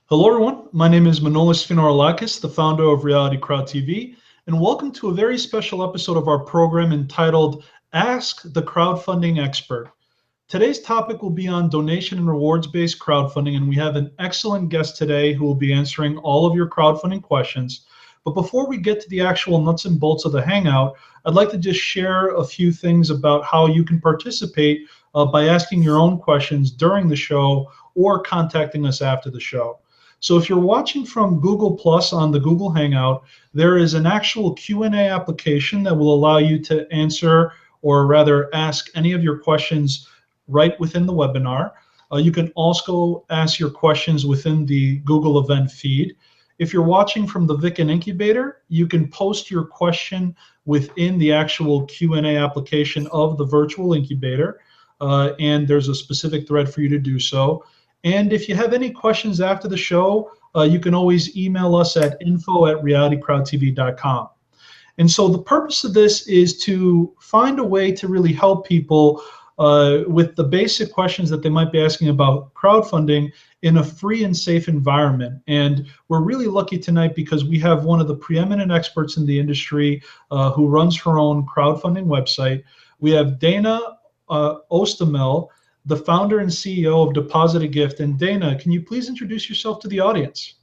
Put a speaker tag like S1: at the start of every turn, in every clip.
S1: Hello, everyone. My name is Manolis Finorilakis, the founder of Reality Crowd TV, and welcome to a very special episode of our program entitled Ask the Crowdfunding Expert. Today's topic will be on donation and rewards-based crowdfunding, and we have an excellent guest today who will be answering all of your crowdfunding questions. But before we get to the actual nuts and bolts of the Hangout, I'd like to just share a few things about how you can participate by asking your own questions during the show or contacting us after the show. So if you're watching from Google Plus on the Google Hangout, there is an actual Q&A application that will allow you to answer, or rather ask, any of your questions right within the webinar. You can also ask your questions within the Google event feed. If you're watching from the VICN Incubator, you can post your question within the actual Q&A application of the virtual incubator, and there's a specific thread for you to do so. And if you have any questions after the show, you can always email us at info@realitycrowdtv.com. And so the purpose of this is to find a way to really help people with the basic questions that they might be asking about crowdfunding in a free and safe environment. And we're really lucky tonight because we have one of the preeminent experts in the industry who runs her own crowdfunding website. We have Dana Ostomel, the founder and CEO of Deposit a Gift. And Dana, can you please introduce yourself to the audience?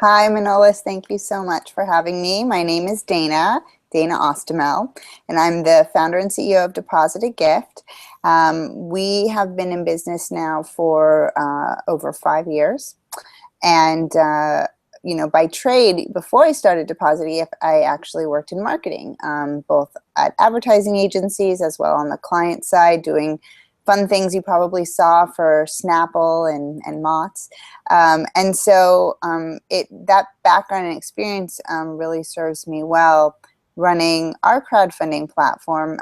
S2: Hi, Manolis. Thank you so much for having me. My name is Dana Ostomel, and I'm the founder and CEO of Deposit a Gift. We have been in business now for over 5 years. And by trade, before I started Deposit a Gift, I actually worked in marketing, both at advertising agencies as well on the client side, doing fun things you probably saw for Snapple and Mott's. And so that background and experience really serves me well running our crowdfunding platform,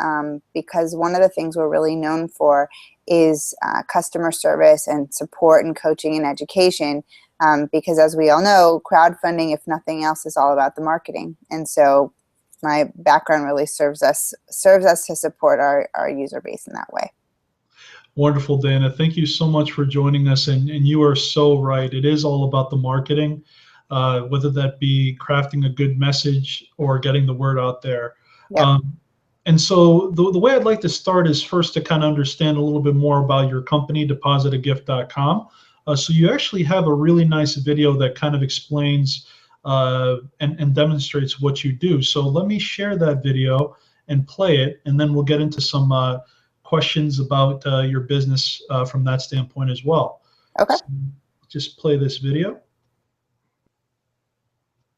S2: because one of the things we're really known for is customer service and support and coaching and education, because as we all know, crowdfunding, if nothing else, is all about the marketing. And so my background really serves us to support our user base in that way.
S1: Wonderful, Dana. Thank you so much for joining us. And you are so right. It is all about the marketing, whether that be crafting a good message or getting the word out there. Yep. And so the way I'd like to start is first to kind of understand a little bit more about your company, depositagift.com. So you actually have a really nice video that kind of explains and demonstrates what you do. So let me share that video and play it, and then we'll get into some questions about your business from that standpoint as well.
S2: Okay.
S1: So just play this video.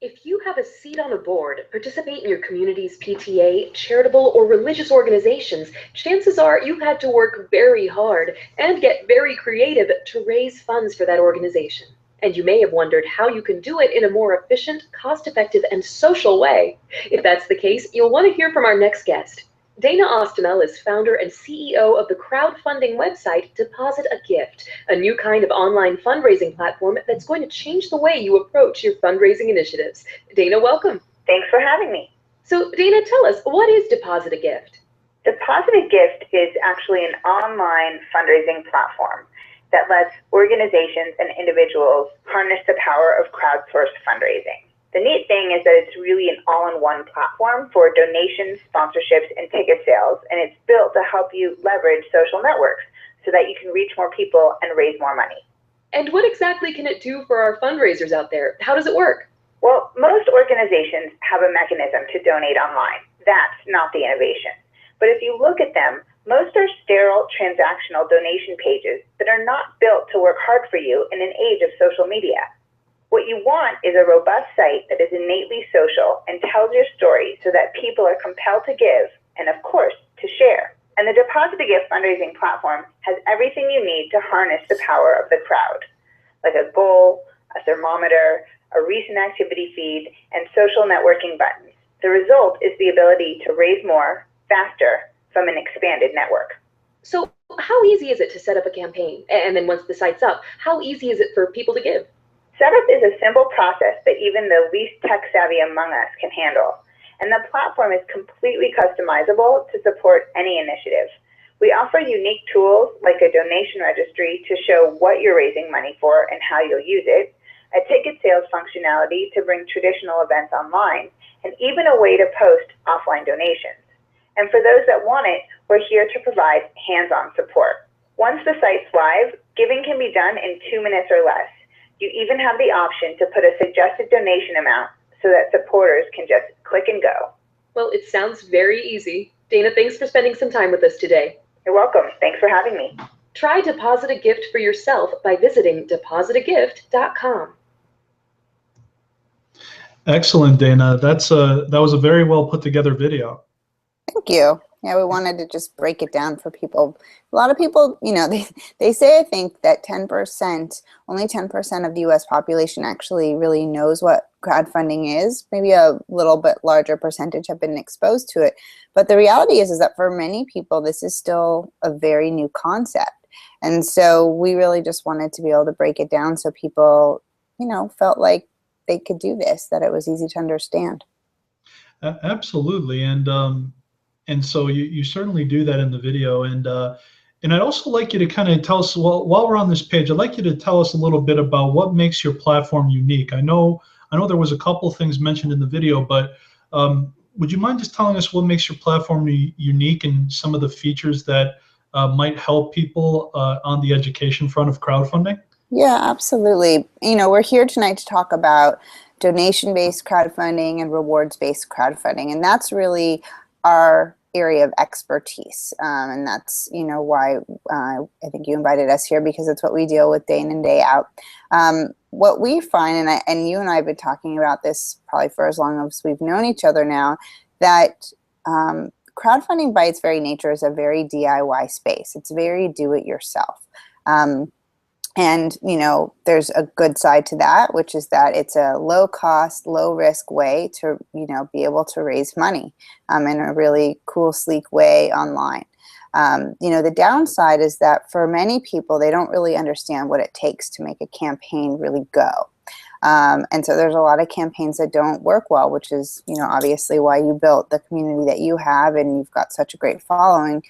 S3: If you have a seat on a board, participate in your community's PTA, charitable, or religious organizations, chances are you've had to work very hard and get very creative to raise funds for that organization. And you may have wondered how you can do it in a more efficient, cost-effective, and social way. If that's the case, you'll want to hear from our next guest. Dana Ostomel is founder and CEO of the crowdfunding website Deposit a Gift, a new kind of online fundraising platform that's going to change the way you approach your fundraising initiatives. Dana, welcome.
S4: Thanks for having me.
S3: So, Dana, tell us, what is Deposit a Gift?
S4: Deposit a Gift is actually an online fundraising platform that lets organizations and individuals harness the power of crowdsourced fundraising. The neat thing is that it's really an all-in-one platform for donations, sponsorships, and ticket sales, and it's built to help you leverage social networks so that you can reach more people and raise more money.
S3: And what exactly can it do for our fundraisers out there? How does it work?
S4: Well, most organizations have a mechanism to donate online. That's not the innovation. But if you look at them, most are sterile transactional donation pages that are not built to work hard for you in an age of social media. What you want is a robust site that is innately social and tells your story so that people are compelled to give and, of course, to share. And the Deposit a Gift fundraising platform has everything you need to harness the power of the crowd, like a goal, a thermometer, a recent activity feed, and social networking buttons. The result is the ability to raise more, faster, from an expanded network.
S3: So how easy is it to set up a campaign? And then once the site's up, how easy is it for people to give?
S4: Setup is a simple process that even the least tech-savvy among us can handle, and the platform is completely customizable to support any initiative. We offer unique tools like a donation registry to show what you're raising money for and how you'll use it, a ticket sales functionality to bring traditional events online, and even a way to post offline donations. And for those that want it, we're here to provide hands-on support. Once the site's live, giving can be done in 2 minutes or less. You even have the option to put a suggested donation amount so that supporters can just click and go.
S3: Well, it sounds very easy. Dana, thanks for spending some time with us today.
S4: You're welcome. Thanks for having me.
S3: Try Deposit a Gift for yourself by visiting depositagift.com.
S1: Excellent, Dana. That was a very well put together video.
S2: Thank you. Yeah, we wanted to just break it down for people. A lot of people, you know, they say, I think, that only 10% of the US population actually really knows what crowdfunding is. Maybe a little bit larger percentage have been exposed to it. But the reality is that for many people, this is still a very new concept. And so we really just wanted to be able to break it down so people, you know, felt like they could do this, that it was easy to understand.
S1: Absolutely. And so you certainly do that in the video. And I'd also like you to kind of tell us, well, while we're on this page, I'd like you to tell us a little bit about what makes your platform unique. I know there was a couple of things mentioned in the video, but would you mind just telling us what makes your platform unique and some of the features that might help people on the education front of crowdfunding?
S2: Yeah, absolutely. You know, we're here tonight to talk about donation-based crowdfunding and rewards-based crowdfunding, and that's really our area of expertise, and that's, you know, why I think you invited us here, because it's what we deal with day in and day out. What we find, and you and I have been talking about this probably for as long as we've known each other now, that crowdfunding by its very nature is a very DIY space. It's very do-it-yourself. And, you know, there's a good side to that, which is that it's a low cost, low risk way to, you know, be able to raise money in a really cool, sleek way online. You know, the downside is that for many people, they don't really understand what it takes to make a campaign really go. And so there's a lot of campaigns that don't work well, which is, you know, obviously why you built the community that you have and you've got such a great following,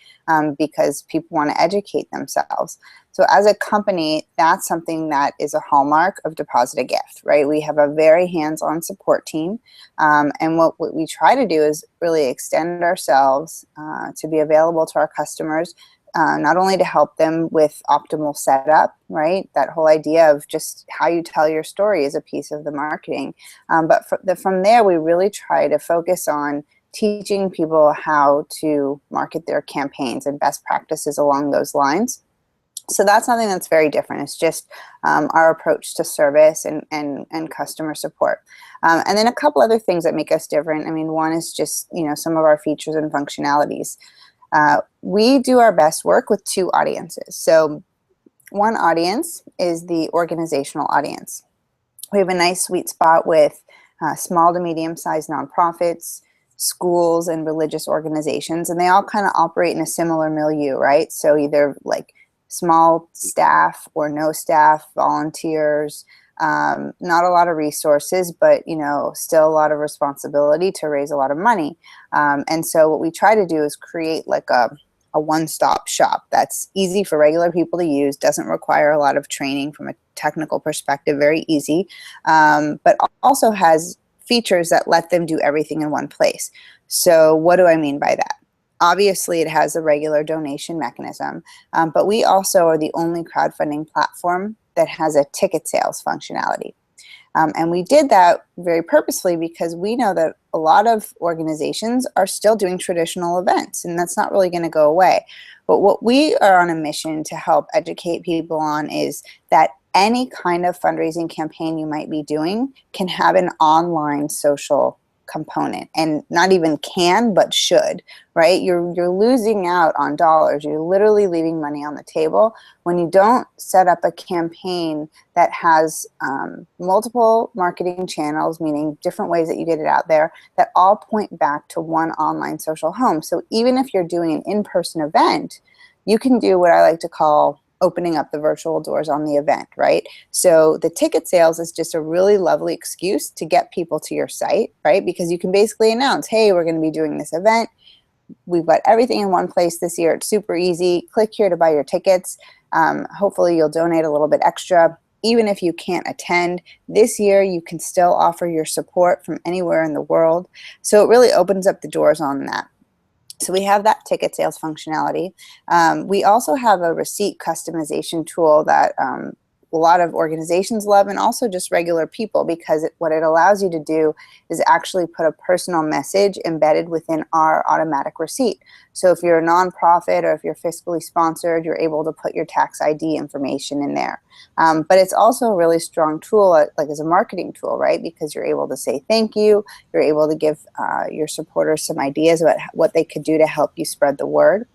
S2: because people want to educate themselves. So as a company, that's something that is a hallmark of Deposit a Gift, right? We have a very hands-on support team. And what we try to do is really extend ourselves to be available to our customers, not only to help them with optimal setup, right? That whole idea of just how you tell your story is a piece of the marketing. But from there, we really try to focus on teaching people how to market their campaigns and best practices along those lines. So that's something that's very different. It's just our approach to service and customer support. And then a couple other things that make us different. I mean, one is just, you know, some of our features and functionalities. We do our best work with two audiences. So one audience is the organizational audience. We have a nice sweet spot with small to medium-sized nonprofits, schools, and religious organizations, and they all kind of operate in a similar milieu, right? So either like small staff or no staff, volunteers, not a lot of resources, but, you know, still a lot of responsibility to raise a lot of money. And so what we try to do is create like a one-stop shop that's easy for regular people to use, doesn't require a lot of training from a technical perspective, very easy, but also has features that let them do everything in one place. So what do I mean by that? Obviously, it has a regular donation mechanism, but we also are the only crowdfunding platform that has a ticket sales functionality. And we did that very purposefully because we know that a lot of organizations are still doing traditional events, and that's not really going to go away. But what we are on a mission to help educate people on is that any kind of fundraising campaign you might be doing can have an online social component, and not even can, but should, right? You're losing out on dollars. You're literally leaving money on the table when you don't set up a campaign that has multiple marketing channels, meaning different ways that you get it out there, that all point back to one online social home. So even if you're doing an in-person event, you can do what I like to call opening up the virtual doors on the event, right? So the ticket sales is just a really lovely excuse to get people to your site, right? Because you can basically announce, hey, we're going to be doing this event. We've got everything in one place this year. It's super easy. Click here to buy your tickets. Hopefully you'll donate a little bit extra. even if you can't attend this year, you can still offer your support from anywhere in the world. So it really opens up the doors on that. So we have that ticket sales functionality. We also have a receipt customization tool that a lot of organizations love, and also just regular people, because what it allows you to do is actually put a personal message embedded within our automatic receipt. So if you're a nonprofit or if you're fiscally sponsored, you're able to put your tax ID information in there. But it's also a really strong tool, like as a marketing tool, right? Because you're able to say thank you. You're able to give your supporters some ideas about what they could do to help you spread the word.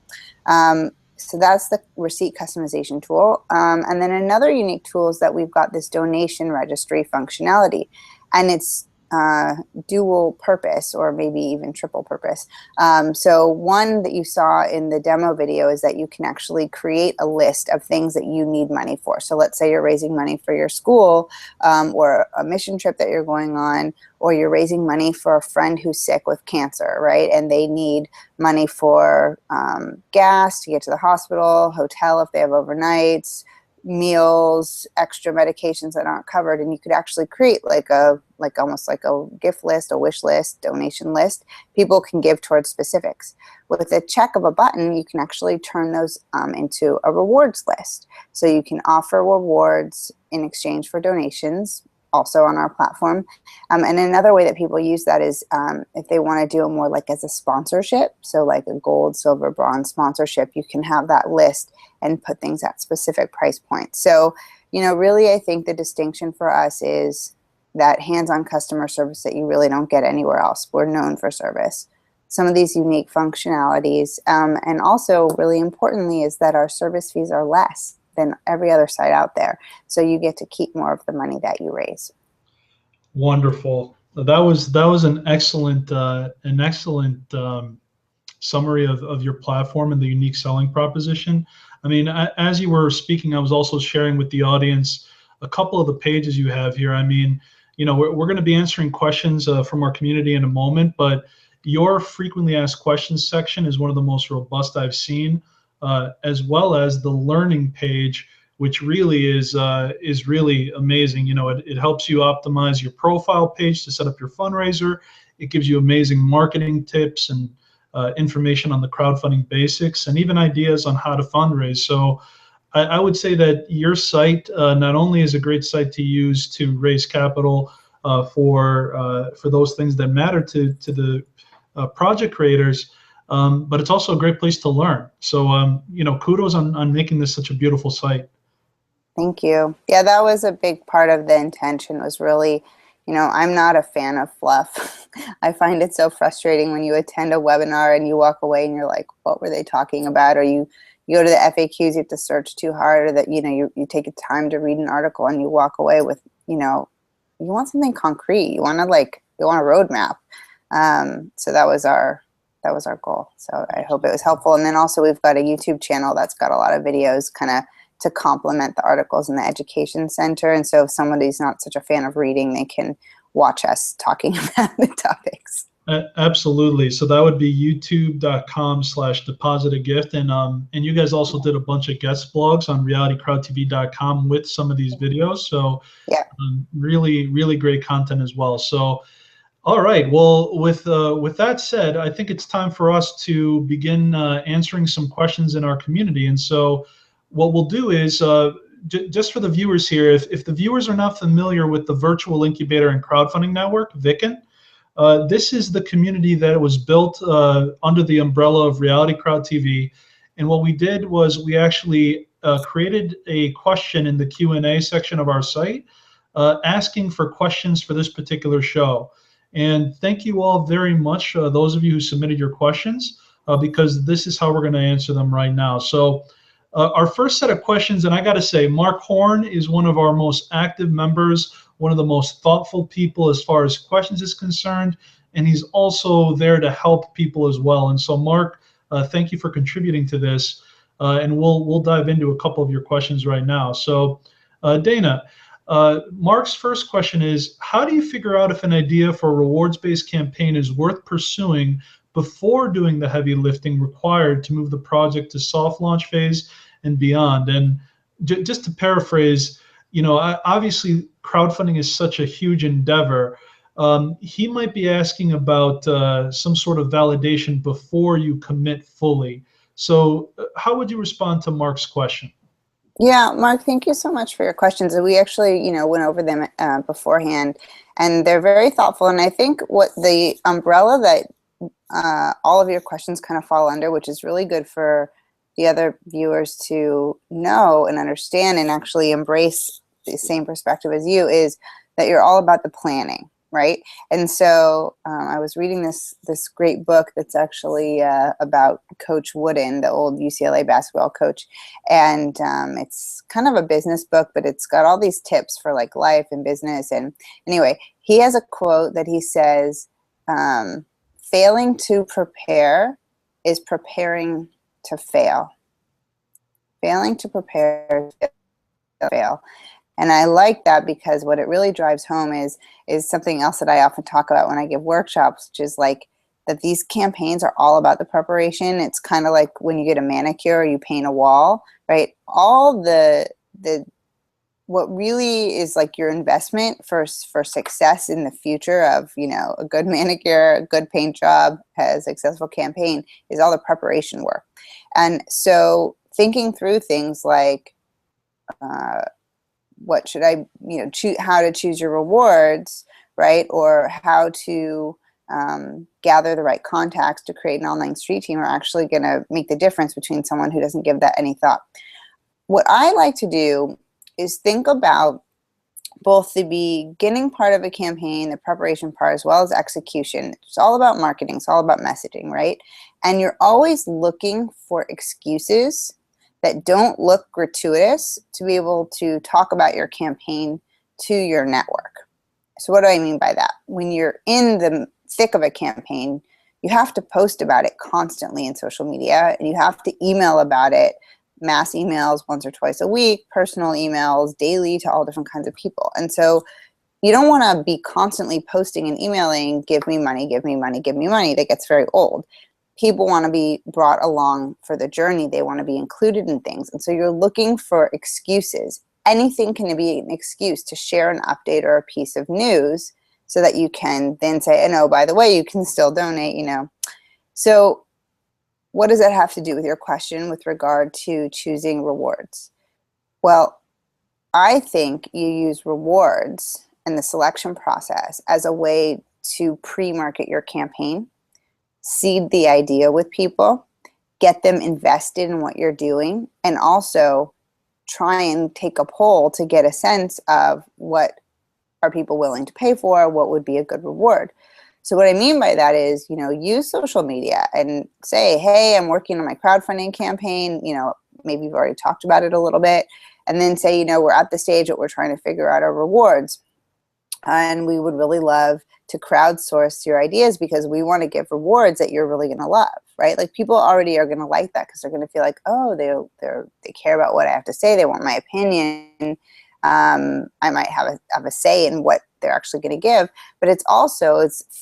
S2: So that's the receipt customization tool. And then another unique tool is that we've got this donation registry functionality, and it's dual purpose, or maybe even triple purpose. So one that you saw in the demo video is that you can actually create a list of things that you need money for. So let's say you're raising money for your school, or a mission trip that you're going on, or you're raising money for a friend who's sick with cancer, right? And they need money for gas to get to the hospital, hotel if they have overnights, meals, extra medications that aren't covered. And you could actually create almost like a gift list, a wish list, donation list. People can give towards specifics. With a check of a button, you can actually turn those into a rewards list. So you can offer rewards in exchange for donations, also on our platform. And another way that people use that is if they want to do it more like as a sponsorship, so like a gold, silver, bronze sponsorship, you can have that list and put things at specific price points. So, really, I think the distinction for us is that hands-on customer service that you really don't get anywhere else. We're known for service. Some of these unique functionalities, and also really importantly, is that our service fees are less than every other site out there. So you get to keep more of the money that you raise.
S1: Wonderful. That was an excellent summary of your platform and the unique selling proposition. I mean, as you were speaking, I was also sharing with the audience a couple of the pages you have here. I mean, we're going to be answering questions from our community in a moment, but your frequently asked questions section is one of the most robust I've seen, as well as the learning page, which really is really amazing. It helps you optimize your profile page to set up your fundraiser. It gives you amazing marketing tips and information on the crowdfunding basics, and even ideas on how to fundraise. So I would say that your site not only is a great site to use to raise capital for those things that matter to the project creators, but it's also a great place to learn. So kudos on making this such a beautiful site.
S2: Thank you. Yeah, that was a big part of the intention, was really, I'm not a fan of fluff. I find it so frustrating when you attend a webinar and you walk away and you're like, what were they talking about? Or you go to the FAQs, you have to search too hard, or that, you take a time to read an article and you walk away with, you want something concrete. You want a roadmap. So that was our goal. So I hope it was helpful. And then also we've got a YouTube channel that's got a lot of videos kind of to complement the articles in the education center. And so if somebody's not such a fan of reading, they can watch us talking about the topics.
S1: Absolutely. So that would be youtube.com/depositagift. And you guys also did a bunch of guest blogs on realitycrowdtv.com with some of these videos. So yeah, really, really great content as well. So, all right. Well, with that said, I think it's time for us to begin answering some questions in our community. And so what we'll do is, just for the viewers here, if the viewers are not familiar with the Virtual Incubator and Crowdfunding Network, VICN, this is the community that was built under the umbrella of Reality Crowd TV. And what we did was we actually created a question in the Q&A section of our site, asking for questions for this particular show. And thank you all very much, those of you who submitted your questions, because this is how we're going to answer them right now. So our first set of questions, and I got to say, Mark Horn is one of our most active members, one of the most thoughtful people as far as questions is concerned, and he's also there to help people as well. And so, Mark, thank you for contributing to this, and we'll dive into a couple of your questions right now. So, Dana, Mark's first question is, how do you figure out if an idea for a rewards-based campaign is worth pursuing before doing the heavy lifting required to move the project to soft launch phase and beyond? And just to paraphrase, Obviously crowdfunding is such a huge endeavor. He might be asking about some sort of validation before you commit fully. So how would you respond to Mark's question?
S2: Yeah, Mark, thank you so much for your questions. And we actually, went over them beforehand, and they're very thoughtful. And I think what the umbrella that all of your questions kind of fall under, which is really good for the other viewers to know and understand and actually embrace the same perspective as you, is that you're all about the planning, right? And so I was reading this great book that's actually about Coach Wooden, the old UCLA basketball coach, and it's kind of a business book, but it's got all these tips for like life and business. And anyway, he has a quote that he says, failing to prepare is preparing to fail. Failing to prepare is to fail. And I like that because what it really drives home is something else that I often talk about when I give workshops, which is like that these campaigns are all about the preparation. It's kind of like when you get a manicure or you paint a wall, right? All what really is like your investment for success in the future of, a good manicure, a good paint job, a successful campaign is all the preparation work. And so thinking through things like, what should I, how to choose your rewards, right? Or how to gather the right contacts to create an online street team are actually going to make the difference between someone who doesn't give that any thought. What I like to do is think about both the beginning part of a campaign, the preparation part, as well as execution. It's all about marketing. It's all about messaging, right? And you're always looking for excuses that don't look gratuitous to be able to talk about your campaign to your network. So what do I mean by that? When you're in the thick of a campaign, you have to post about it constantly in social media, and you have to email about it, mass emails once or twice a week, personal emails daily to all different kinds of people. And so you don't want to be constantly posting and emailing, give me money, give me money, give me money. That gets very old. People want to be brought along for the journey. They want to be included in things. And so you're looking for excuses. Anything can be an excuse to share an update or a piece of news so that you can then say, and oh, by the way, you can still donate, So what does that have to do with your question with regard to choosing rewards? Well, I think you use rewards and the selection process as a way to pre-market your campaign, seed the idea with people, get them invested in what you're doing, and also try and take a poll to get a sense of what are people willing to pay for, what would be a good reward. So what I mean by that is, use social media and say, hey, I'm working on my crowdfunding campaign, maybe you've already talked about it a little bit, and then say, we're at the stage that we're trying to figure out our rewards. And we would really love to crowdsource your ideas because we want to give rewards that you're really going to love, right? Like people already are going to like that because they're going to feel like, oh, they care about what I have to say. They want my opinion. I might have a say in what they're actually going to give, but it's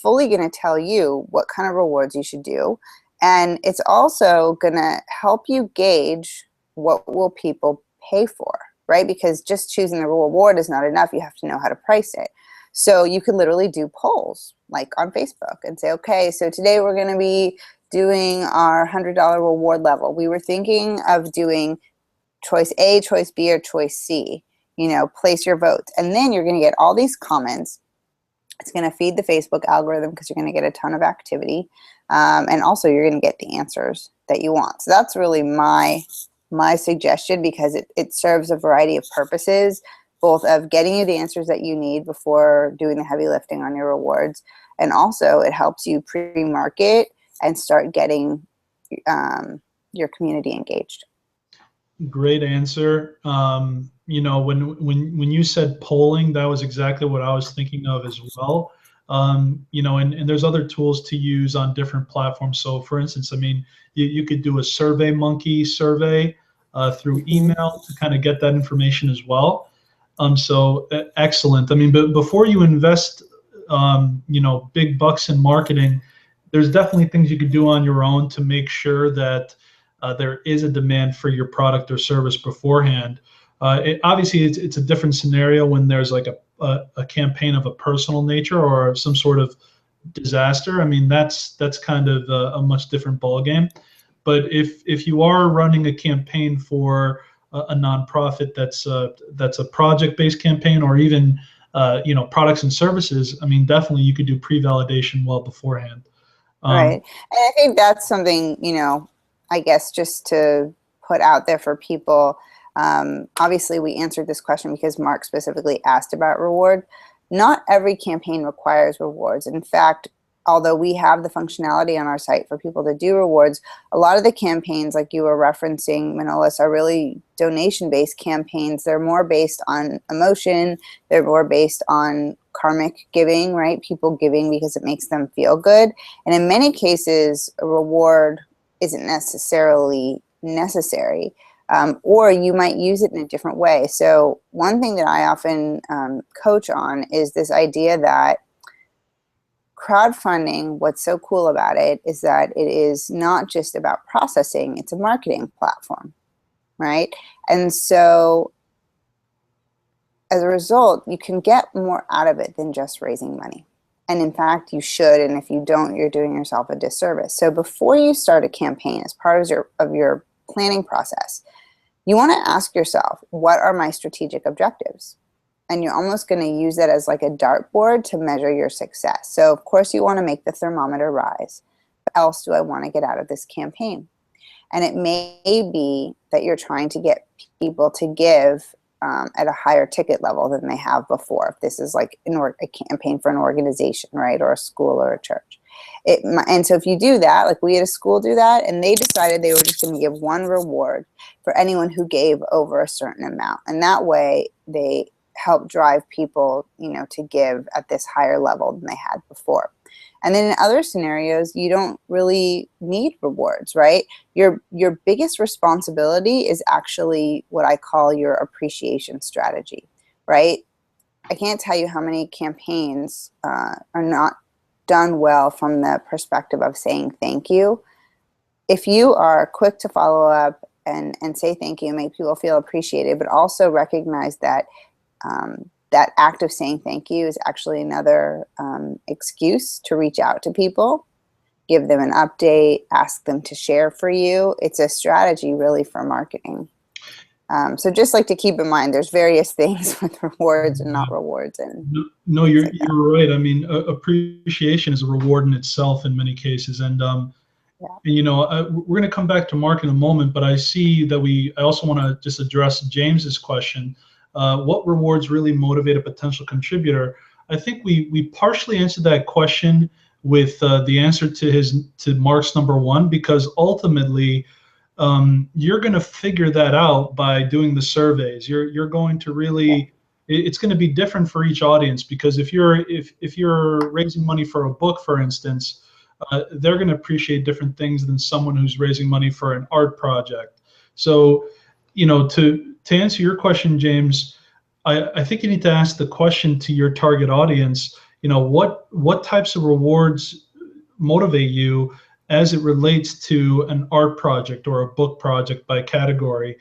S2: fully going to tell you what kind of rewards you should do. And it's also going to help you gauge what will people pay for, right? Because just choosing the reward is not enough. You have to know how to price it. So you could literally do polls like on Facebook and say, okay, so today we're going to be doing our $100 reward level. We were thinking of doing choice A, choice B, or choice C. Place your votes. And then you're going to get all these comments. It's going to feed the Facebook algorithm because you're going to get a ton of activity. And also you're going to get the answers that you want. So that's really my suggestion because it serves a variety of purposes, both of getting you the answers that you need before doing the heavy lifting on your rewards. And also it helps you pre-market and start getting your community engaged.
S1: Great answer. When you said polling, that was exactly what I was thinking of as well. And there's other tools to use on different platforms. So for instance, you could do a Survey Monkey survey through email to kind of get that information as well. So excellent. But before you invest, big bucks in marketing, there's definitely things you could do on your own to make sure that there is a demand for your product or service beforehand. Obviously, it's a different scenario when there's like a campaign of a personal nature or some sort of disaster. I mean, that's kind of a much different ballgame. But if you are running a campaign for a nonprofit that's a project-based campaign, or even products and services, I mean, definitely you could do pre-validation well beforehand.
S2: Right. And I think that's something, I guess just to put out there for people. Obviously, we answered this question because Mark specifically asked about reward. Not every campaign requires rewards. In fact, although we have the functionality on our site for people to do rewards, a lot of the campaigns, like you were referencing, Manolis, are really donation-based campaigns. They're more based on emotion. They're more based on karmic giving, right? People giving because it makes them feel good. And in many cases, a reward isn't necessarily necessary. Or you might use it in a different way. So one thing that I often coach on is this idea that crowdfunding, what's so cool about it is that it is not just about processing, it's a marketing platform, right? And so as a result, you can get more out of it than just raising money. And in fact, you should, and if you don't, you're doing yourself a disservice. So before you start a campaign, as part of your planning process, you want to ask yourself, what are my strategic objectives? And you're almost going to use that as like a dartboard to measure your success. So of course you want to make the thermometer rise. What else do I want to get out of this campaign? And it may be that you're trying to get people to give at a higher ticket level than they have before. If this is like a campaign for an organization, right? Or a school or a church. And so if you do that, like we at a school do that, and they decided they were just going to give one reward for anyone who gave over a certain amount. And that way they help drive people, to give at this higher level than they had before. And then in other scenarios, you don't really need rewards, right? Your biggest responsibility is actually what I call your appreciation strategy, right? I can't tell you how many campaigns are not done well from the perspective of saying thank you. If you are quick to follow up and say thank you and make people feel appreciated, but also recognize that that act of saying thank you is actually another excuse to reach out to people, give them an update, ask them to share for you. It's a strategy really for marketing. So just like to keep in mind, there's various things with rewards and not rewards. And
S1: no, you're right. I mean, appreciation is a reward in itself in many cases. And, we're going to come back to Mark in a moment, but I see that I also want to just address James's question. What rewards really motivate a potential contributor? I think we partially answered that question with the answer to Mark's number one, because ultimately you're going to figure that out by doing the surveys. You're going to really, it's going to be different for each audience, because if you're raising money for a book, for instance, they're going to appreciate different things than someone who's raising money for an art project. So, to answer your question, James, I think you need to ask the question to your target audience. What types of rewards motivate you as it relates to an art project or a book project by category?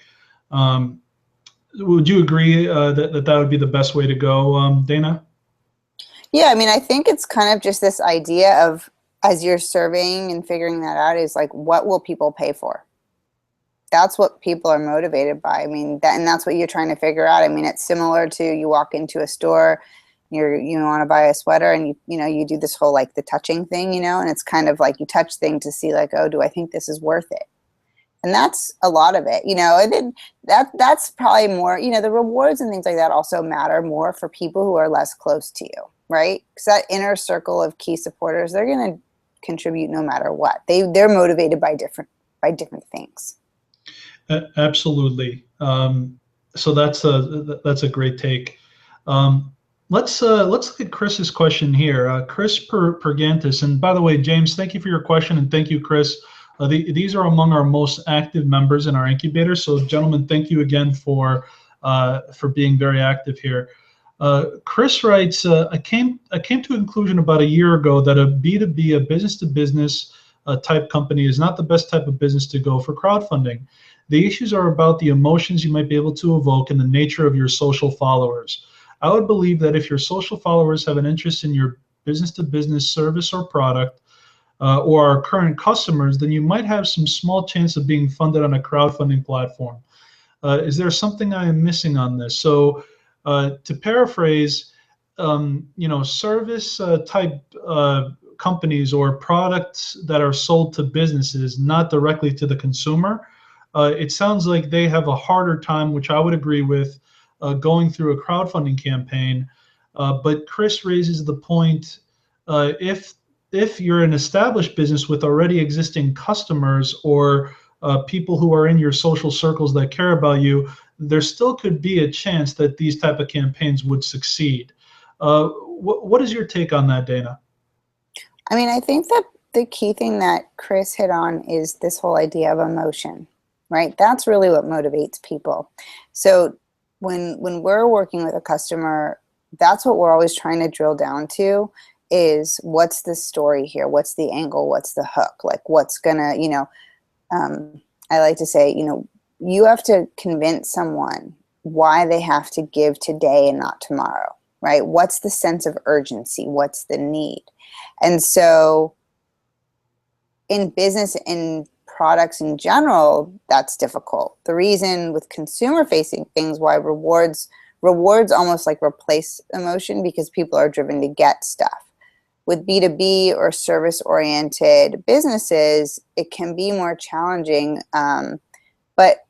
S1: Would you agree that would be the best way to go, Dana?
S2: Yeah, I mean, I think it's kind of just this idea of, as you're surveying and figuring that out, is like, what will people pay for? That's what people are motivated by. I mean, and that's what you're trying to figure out. I mean, it's similar to you walk into a store, you want to buy a sweater, and you do this whole like the touching thing, and it's kind of like you touch things to see like, oh, do I think this is worth it? And that's a lot of it, and then that's probably more, the rewards and things like that also matter more for people who are less close to you, right? Because that inner circle of key supporters, they're going to contribute no matter what. They're motivated by different things.
S1: Absolutely. So that's a great take. Let's look at Chris's question here. Chris Pergantis, and by the way, James, thank you for your question, and thank you, Chris. These are among our most active members in our incubator. So, gentlemen, thank you again for being very active here. Chris writes, I came to a conclusion about a year ago that a B2B, a business-to-business type company is not the best type of business to go for crowdfunding. The issues are about the emotions you might be able to evoke and the nature of your social followers. I would believe that if your social followers have an interest in your business-to-business service or product, or are current customers, then you might have some small chance of being funded on a crowdfunding platform. Is there something I am missing on this? So to paraphrase, service type companies or products that are sold to businesses, not directly to the consumer, it sounds like they have a harder time, which I would agree with, going through a crowdfunding campaign. But Chris raises the point, if you're an established business with already existing customers or people who are in your social circles that care about you, there still could be a chance that these type of campaigns would succeed. What is your take on that, Dana?
S2: I mean, I think that the key thing that Chris hit on is this whole idea of emotion, right? That's really what motivates people. So when we're working with a customer, that's what we're always trying to drill down to, is what's the story here? What's the angle? What's the hook? Like what's gonna, I like to say, you have to convince someone why they have to give today and not tomorrow, right? What's the sense of urgency? What's the need? And so in business and products in general, that's difficult. The reason with consumer facing things why rewards almost like replace emotion, because people are driven to get stuff. With B2B or service-oriented businesses, it can be more challenging, but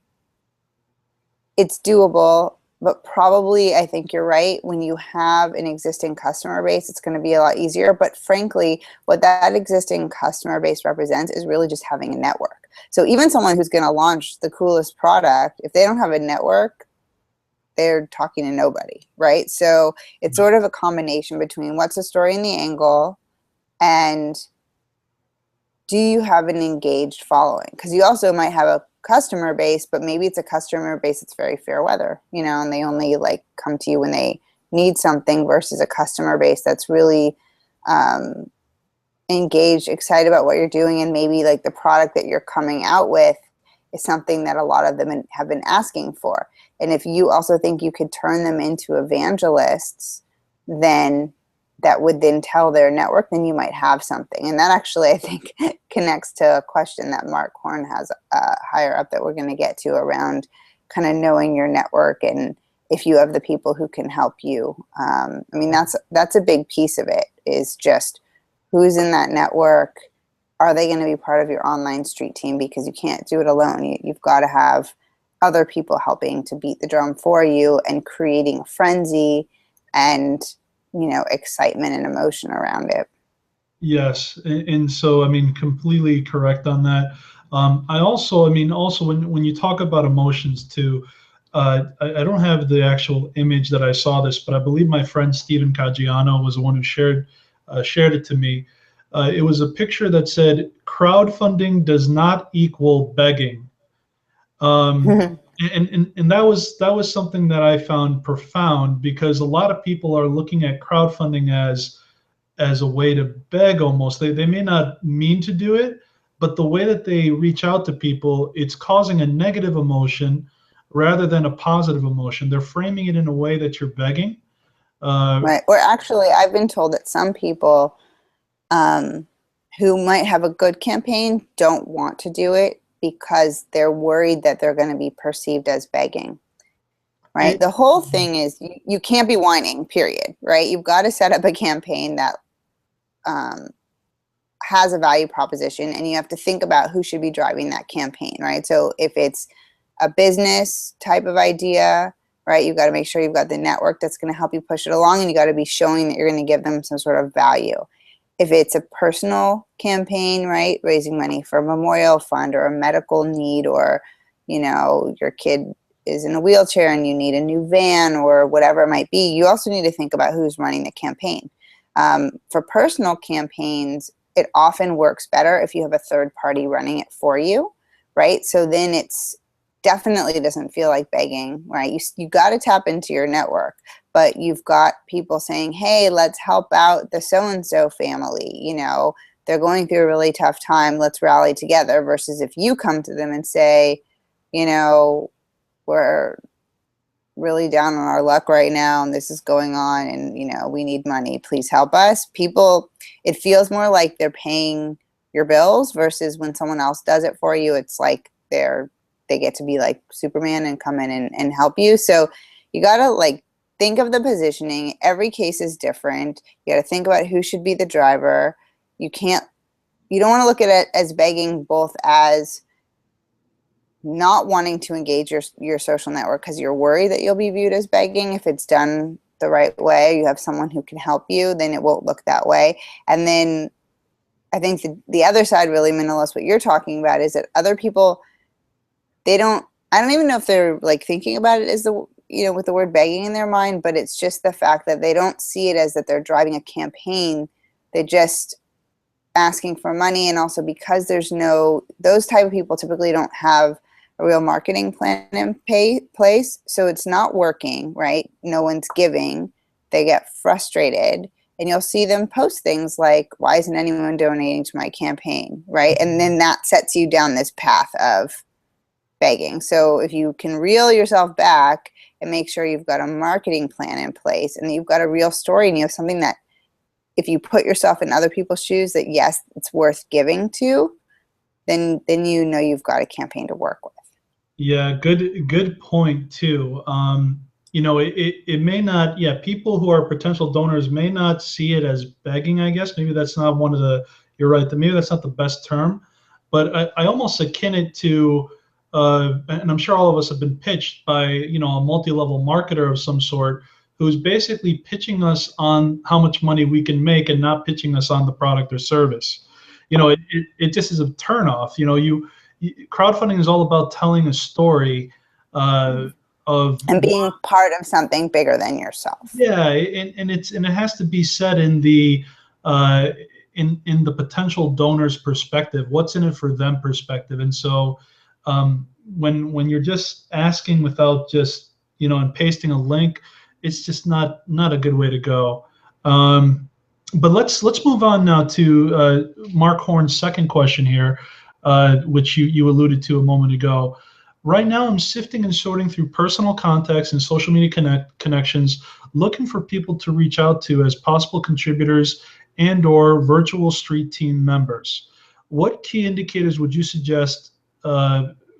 S2: it's doable. But probably, I think you're right, when you have an existing customer base, it's going to be a lot easier. But frankly, what that existing customer base represents is really just having a network. So even someone who's going to launch the coolest product, if they don't have a network, they're talking to nobody, right? So it's sort of a combination between what's the story and the angle, and do you have an engaged following? Because you also might have a customer base, but maybe it's a customer base that's very fair weather, and they only like come to you when they need something, versus a customer base that's really engaged, excited about what you're doing, and maybe like the product that you're coming out with is something that a lot of them have been asking for. And if you also think you could turn them into evangelists, then that would then tell their network, then you might have something. And that actually, I think, connects to a question that Mark Horn has higher up that we're going to get to around kind of knowing your network and if you have the people who can help you. I mean, that's a big piece of it, is just who's in that network. Are they going to be part of your online street team? Because you can't do it alone. You've got to have other people helping to beat the drum for you and creating a frenzy and, excitement and emotion around it.
S1: Yes. And so, completely correct on that. I also when you talk about emotions too, I don't have the actual image that I saw this, but I believe my friend Stephen Caggiano was the one who shared it to me. It was a picture that said, crowdfunding does not equal begging. And that was something that I found profound, because a lot of people are looking at crowdfunding as a way to beg almost. They may not mean to do it, but the way that they reach out to people, it's causing a negative emotion rather than a positive emotion. They're framing it in a way that you're begging.
S2: Right. Or actually, I've been told that some people who might have a good campaign don't want to do it because they're worried that they're going to be perceived as begging, right? The whole thing is you can't be whining, period, right? You've got to set up a campaign that has a value proposition, and you have to think about who should be driving that campaign, right? So if it's a business type of idea, right, you've got to make sure you've got the network that's going to help you push it along, and you got to be showing that you're going to give them some sort of value. If it's a personal campaign, right, raising money for a memorial fund or a medical need, or, your kid is in a wheelchair and you need a new van or whatever it might be, you also need to think about who's running the campaign. For personal campaigns, it often works better if you have a third party running it for you, right? So then it's definitely doesn't feel like begging, right? You got to tap into your network, but you've got people saying, hey, let's help out the so-and-so family, they're going through a really tough time, let's rally together, versus if you come to them and say, you know, we're really down on our luck right now and this is going on and, you know, we need money, please help us. People, it feels more like they're paying your bills versus when someone else does it for you, it's like they get to be like Superman and come in and help you. So you gotta like think of the positioning. Every case is different. You gotta think about who should be the driver. You don't want to look at it as begging, both as not wanting to engage your social network because you're worried that you'll be viewed as begging. If it's done the right way, you have someone who can help you, then it won't look that way. And then I think the other side, really, Manolis, what you're talking about is that other people, I don't even know if they're like thinking about it as with the word begging in their mind, but it's just the fact that they don't see it as that they're driving a campaign. They're just asking for money. And also because those type of people typically don't have a real marketing plan in place. So it's not working, right? No one's giving. They get frustrated. And you'll see them post things like, why isn't anyone donating to my campaign, right? And then that sets you down this path of begging. So if you can reel yourself back and make sure you've got a marketing plan in place and you've got a real story and you have something that if you put yourself in other people's shoes that, yes, it's worth giving to, then you know you've got a campaign to work with.
S1: Yeah, good point too. It may not, people who are potential donors may not see it as begging, I guess. Maybe that's not you're right, maybe that's not the best term, but I almost akin it to, and I'm sure all of us have been pitched by, a multi-level marketer of some sort who's basically pitching us on how much money we can make and not pitching us on the product or service. It just is a turnoff. Crowdfunding is all about telling a story of
S2: and being part of something bigger than yourself.
S1: Yeah, and it has to be said in the in the potential donor's perspective. What's in it for them perspective? And so when you're just asking without just and pasting a link, it's just not a good way to go. But let's move on now to Mark Horn's second question here, which you alluded to a moment ago. Right now, I'm sifting and sorting through personal contacts and social media connections, looking for people to reach out to as possible contributors and/or virtual street team members. What key indicators would you suggest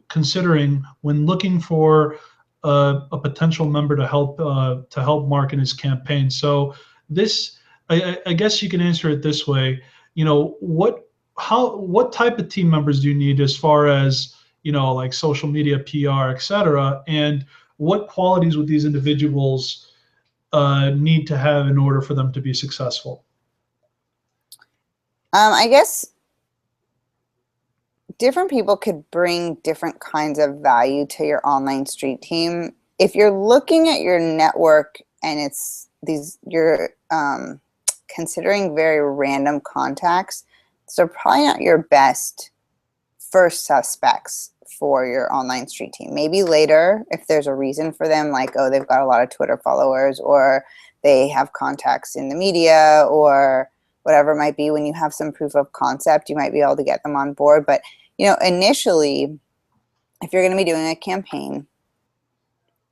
S1: considering when looking for a potential member to help market his campaign? So this, I guess you can answer it this way. What type of team members do you need as far as like social media, PR, etc., and what qualities would these individuals need to have in order for them to be successful?
S2: I guess different people could bring different kinds of value to your online street team. If you're looking at your network and you're considering very random contacts, so probably not your best first suspects for your online street team. Maybe later, if there's a reason for them, like, oh, they've got a lot of Twitter followers, or they have contacts in the media, or whatever it might be, when you have some proof of concept, you might be able to get them on board. But, initially, if you're going to be doing a campaign,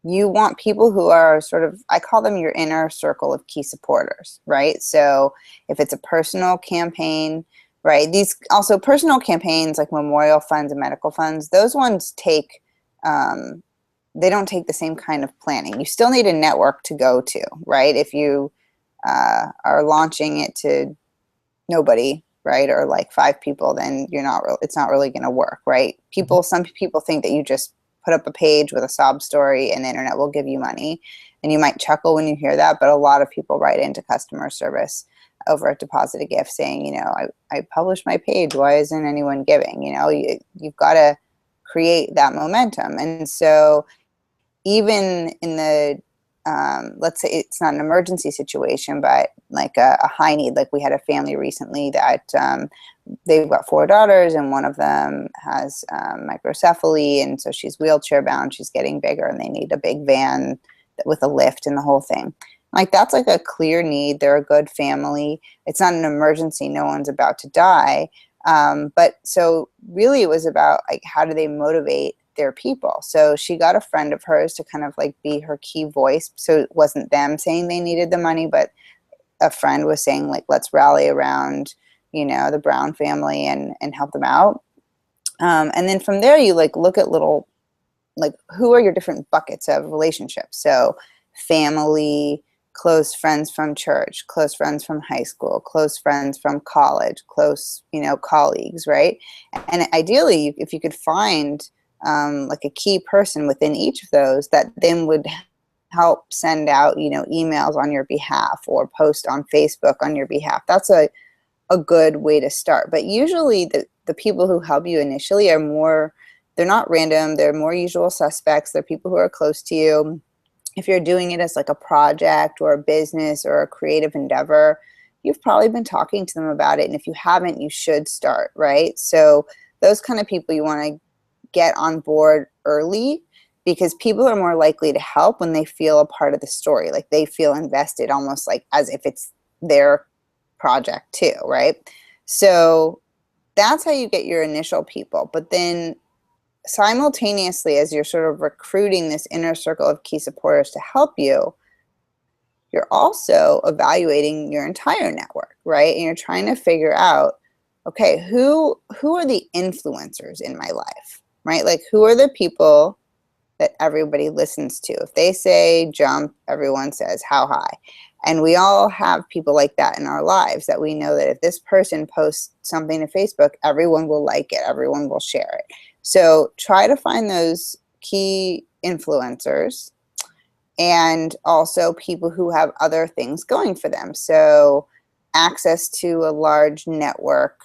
S2: you want people who are sort of, I call them your inner circle of key supporters, right? So if it's a personal campaign, right? These also personal campaigns like memorial funds and medical funds, those ones take, they don't take the same kind of planning. You still need a network to go to, right? If you are launching it to nobody, right, or like 5 people, then it's not really going to work, right? Some people think that you just put up a page with a sob story and the internet will give you money, and you might chuckle when you hear that, but a lot of people write into customer service over at Deposit a Gift saying, I published my page, why isn't anyone giving? You've got to create that momentum. And so even in the, let's say it's not an emergency situation, but like a high need, like we had a family recently that they've got 4 daughters and one of them has microcephaly, and so she's wheelchair bound, she's getting bigger, and they need a big van with a lift and the whole thing. Like, that's like a clear need. They're a good family. It's not an emergency. No one's about to die. But so really it was about like, how do they motivate their people? So she got a friend of hers to kind of like be her key voice. So it wasn't them saying they needed the money, but a friend was saying like, let's rally around, you know, the Brown family and help them out. And then from there, you like look at little, like, who are your different buckets of relationships? So family, close friends from church, close friends from high school, close friends from college, close, you know, colleagues, right? And ideally, if you could find like a key person within each of those that then would help send out, you know, emails on your behalf or post on Facebook on your behalf, that's a good way to start. But usually the people who help you initially are more, they're not random, they're more usual suspects, they're people who are close to you. If you're doing it as like a project or a business or a creative endeavor, you've probably been talking to them about it. And if you haven't, you should start, right? So those kind of people you want to get on board early, because people are more likely to help when they feel a part of the story. Like they feel invested, almost like as if it's their project too, right? So that's how you get your initial people. But then simultaneously, as you're sort of recruiting this inner circle of key supporters to help you, you're also evaluating your entire network, right? And you're trying to figure out, okay, who are the influencers in my life, right? Like, who are the people that everybody listens to? If they say jump, everyone says how high. And we all have people like that in our lives, that we know that if this person posts something to Facebook, everyone will like it, everyone will share it. So try to find those key influencers, and also people who have other things going for them. So access to a large network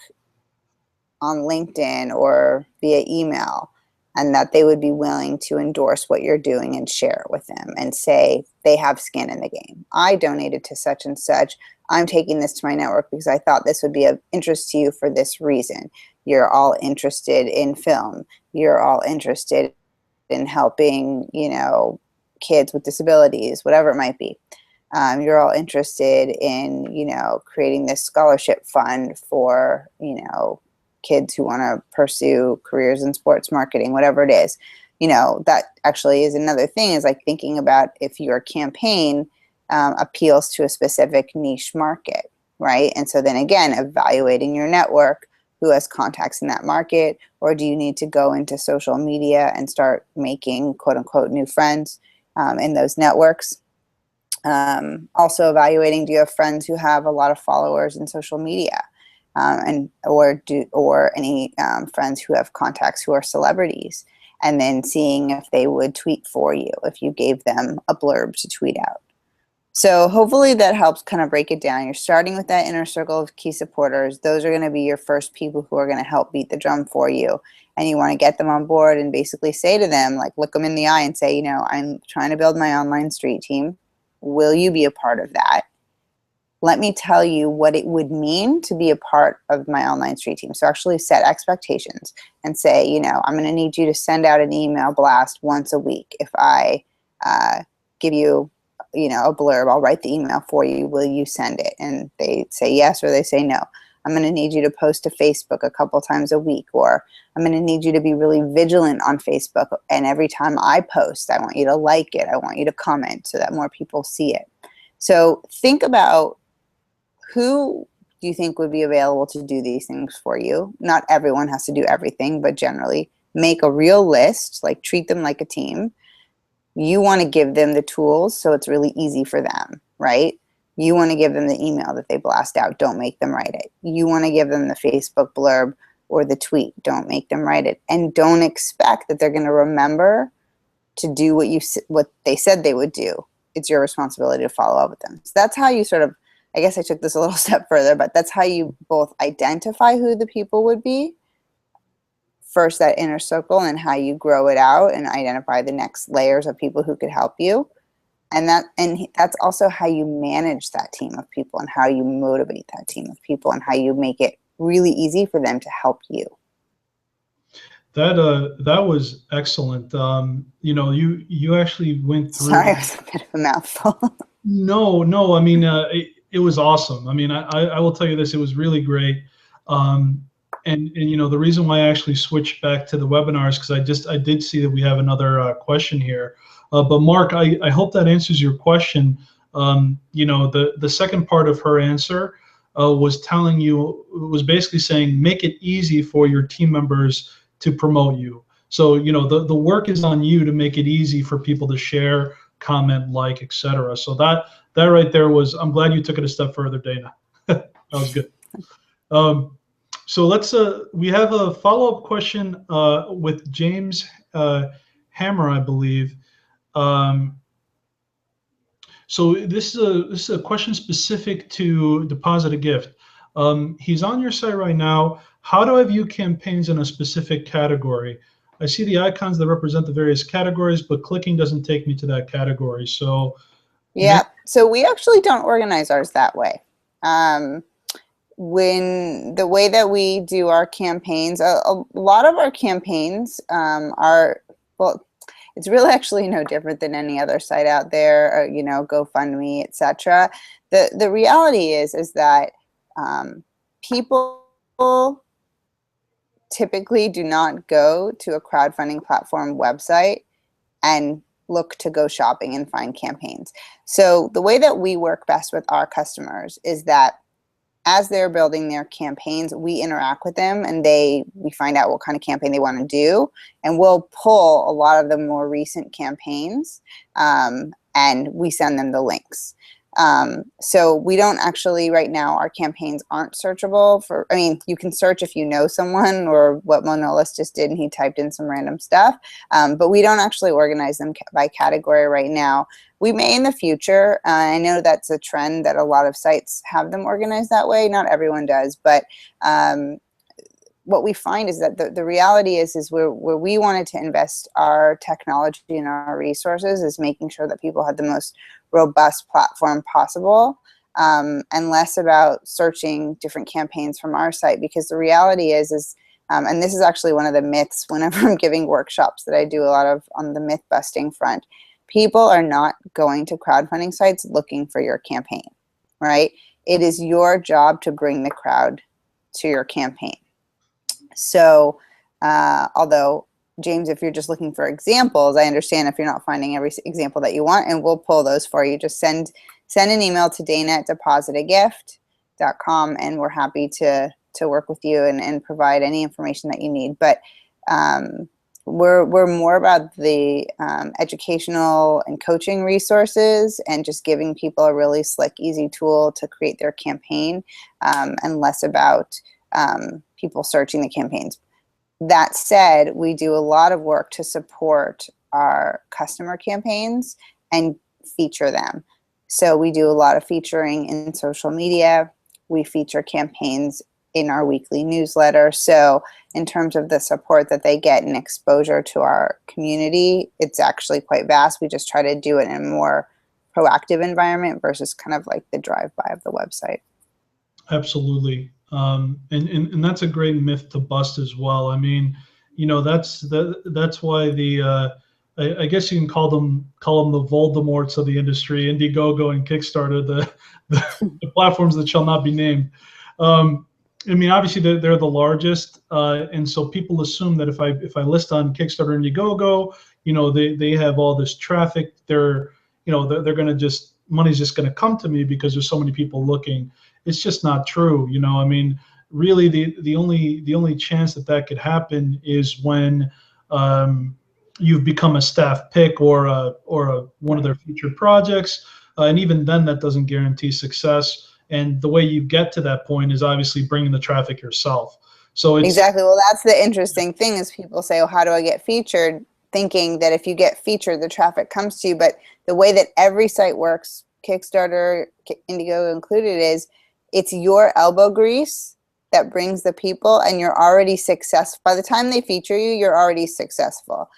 S2: on LinkedIn or via email, and that they would be willing to endorse what you're doing and share it with them and say they have skin in the game. I donated to such and such. I'm taking this to my network because I thought this would be of interest to you for this reason. You're all interested in film. You're all interested in helping, you know, kids with disabilities, whatever it might be. You're all interested in, you know, creating this scholarship fund for, you know, kids who want to pursue careers in sports marketing, whatever it is. You know, that actually is another thing, is like thinking about if your campaign appeals to a specific niche market, right? And so then again, evaluating your network, who has contacts in that market, or do you need to go into social media and start making quote unquote new friends in those networks? Also evaluating, do you have friends who have a lot of followers in social media? Or any friends who have contacts who are celebrities, and then seeing if they would tweet for you if you gave them a blurb to tweet out. So hopefully that helps kind of break it down. You're starting with that inner circle of key supporters. Those are going to be your first people who are going to help beat the drum for you. And you want to get them on board and basically say to them, like, look them in the eye and say, you know, I'm trying to build my online street team. Will you be a part of that? Let me tell you what it would mean to be a part of my online street team. So actually set expectations and say, you know, I'm going to need you to send out an email blast once a week. If I give you, you know, a blurb, I'll write the email for you. Will you send it? And they say yes, or they say no. I'm going to need you to post to Facebook a couple times a week, or I'm going to need you to be really vigilant on Facebook. And every time I post, I want you to like it. I want you to comment so that more people see it. So think about, who do you think would be available to do these things for you? Not everyone has to do everything, but generally make a real list, like treat them like a team. You want to give them the tools so it's really easy for them, right? You want to give them the email that they blast out. Don't make them write it. You want to give them the Facebook blurb or the tweet. Don't make them write it. And don't expect that they're going to remember to do what they said they would do. It's your responsibility to follow up with them. So that's how you sort of, I guess I took this a little step further, but that's how you both identify who the people would be, first that inner circle, and how you grow it out and identify the next layers of people who could help you. And that's also how you manage that team of people, and how you motivate that team of people, and how you make it really easy for them to help you.
S1: That was excellent. You know, you actually went through.
S2: Sorry, it was a bit of a mouthful.
S1: No. I mean, it was awesome. I mean, I will tell you this, it was really great. And the reason why I actually switched back to the webinars, because I did see that we have another question here. But Mark, I hope that answers your question. The second part of her answer was basically saying, make it easy for your team members to promote you. So, the work is on you to make it easy for people to share, comment, like, etc. So that right there was, I'm glad you took it a step further, Dana. That was good. So we have a follow-up question with James Hammer, I believe. So this is a question specific to Deposit a Gift. He's on your site right now. How do I view campaigns in a specific category? I see the icons that represent the various categories, but clicking doesn't take me to that category. So
S2: yeah, so we actually don't organize ours that way. When the way that we do our campaigns, a lot of our campaigns are, well, it's really actually no different than any other site out there, or, GoFundMe, etc. The reality is that people typically do not go to a crowdfunding platform website and look to go shopping and find campaigns. So the way that we work best with our customers is that as they're building their campaigns, we interact with them and we find out what kind of campaign they want to do, and we'll pull a lot of the more recent campaigns and we send them the links. So we don't actually, right now, our campaigns aren't searchable for, I mean, you can search if you know someone, or what Manolis just did, and he typed in some random stuff, but we don't actually organize them by category right now. We may in the future. I know that's a trend that a lot of sites have them organized that way. Not everyone does, but what we find is that the reality is where we wanted to invest our technology and our resources is making sure that people had the most robust platform possible, and less about searching different campaigns from our site, because the reality is and this is actually one of the myths whenever I'm giving workshops that I do a lot of on the myth busting front. People are not going to crowdfunding sites looking for your campaign, right? It is your job to bring the crowd to your campaign. So although, James, if you're just looking for examples, I understand if you're not finding every example that you want, and we'll pull those for you. Just send an email to dana@depositagift.com, and we're happy to work with you and provide any information that you need. But we're more about the educational and coaching resources, and just giving people a really slick, easy tool to create their campaign, and less about people searching the campaigns. That said, we do a lot of work to support our customer campaigns and feature them. So we do a lot of featuring in social media. We feature campaigns in our weekly newsletter. So in terms of the support that they get and exposure to our community, it's actually quite vast. We just try to do it in a more proactive environment versus kind of like the drive-by of the website.
S1: Absolutely. And that's a great myth to bust as well. I mean, that's why I guess you can call them the Voldemorts of the industry, Indiegogo and Kickstarter, the platforms that shall not be named. I mean, obviously they're the largest, and so people assume that if I list on Kickstarter and Indiegogo, they have all this traffic. They're going to just, money's just going to come to me because there's so many people looking. It's just not true. I mean, really the only chance that could happen is when you've become a staff pick or one of their featured projects, and even then that doesn't guarantee success. And the way you get to that point is obviously bringing the traffic yourself. So it's
S2: exactly. Well, that's the interesting thing is people say, oh, how do I get featured? Thinking that if you get featured, the traffic comes to you. But the way that every site works, Kickstarter, Indiegogo included, is it's your elbow grease that brings the people, and you're already successful. By the time they feature you, you're already successful.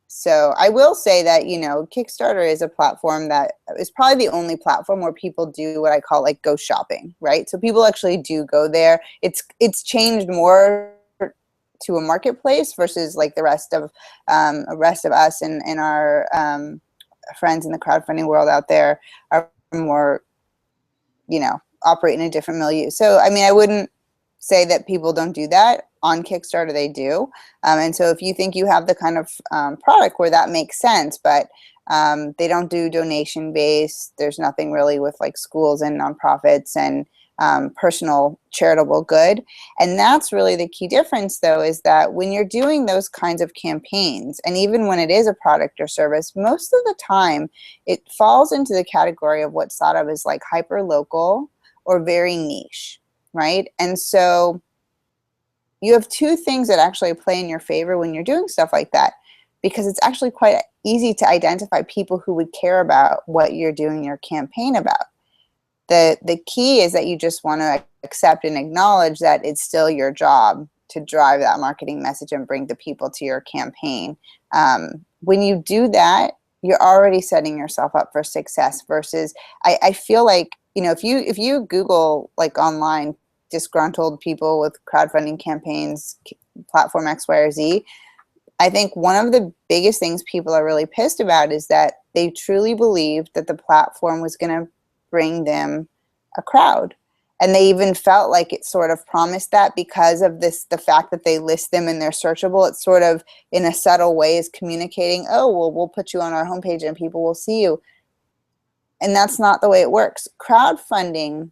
S2: So I will say that, Kickstarter is a platform that is probably the only platform where people do what I call like go shopping, right? So people actually do go there. It's changed more to a marketplace versus like the rest of us and our friends in the crowdfunding world out there are more, you know, operate in a different milieu. So, I mean, I wouldn't say that people don't do that. On Kickstarter, they do. And so if you think you have the kind of product where that makes sense, but they don't do donation-based, there's nothing really with like schools and nonprofits and personal charitable good. And that's really the key difference, though, is that when you're doing those kinds of campaigns, and even when it is a product or service, most of the time it falls into the category of what's thought of as like hyper-local or very niche, right? And so you have two things that actually play in your favor when you're doing stuff like that, because it's actually quite easy to identify people who would care about what you're doing your campaign about. The key is that you just want to accept and acknowledge that it's still your job to drive that marketing message and bring the people to your campaign. When you do that, you're already setting yourself up for success versus, I feel like, you know, if you Google like online disgruntled people with crowdfunding campaigns, platform X, Y, or Z, I think one of the biggest things people are really pissed about is that they truly believed that the platform was going to bring them a crowd. And they even felt like it sort of promised that because of the fact that they list them and they're searchable. It's sort of in a subtle way is communicating, oh, well, we'll put you on our homepage and people will see you. And that's not the way it works. Crowdfunding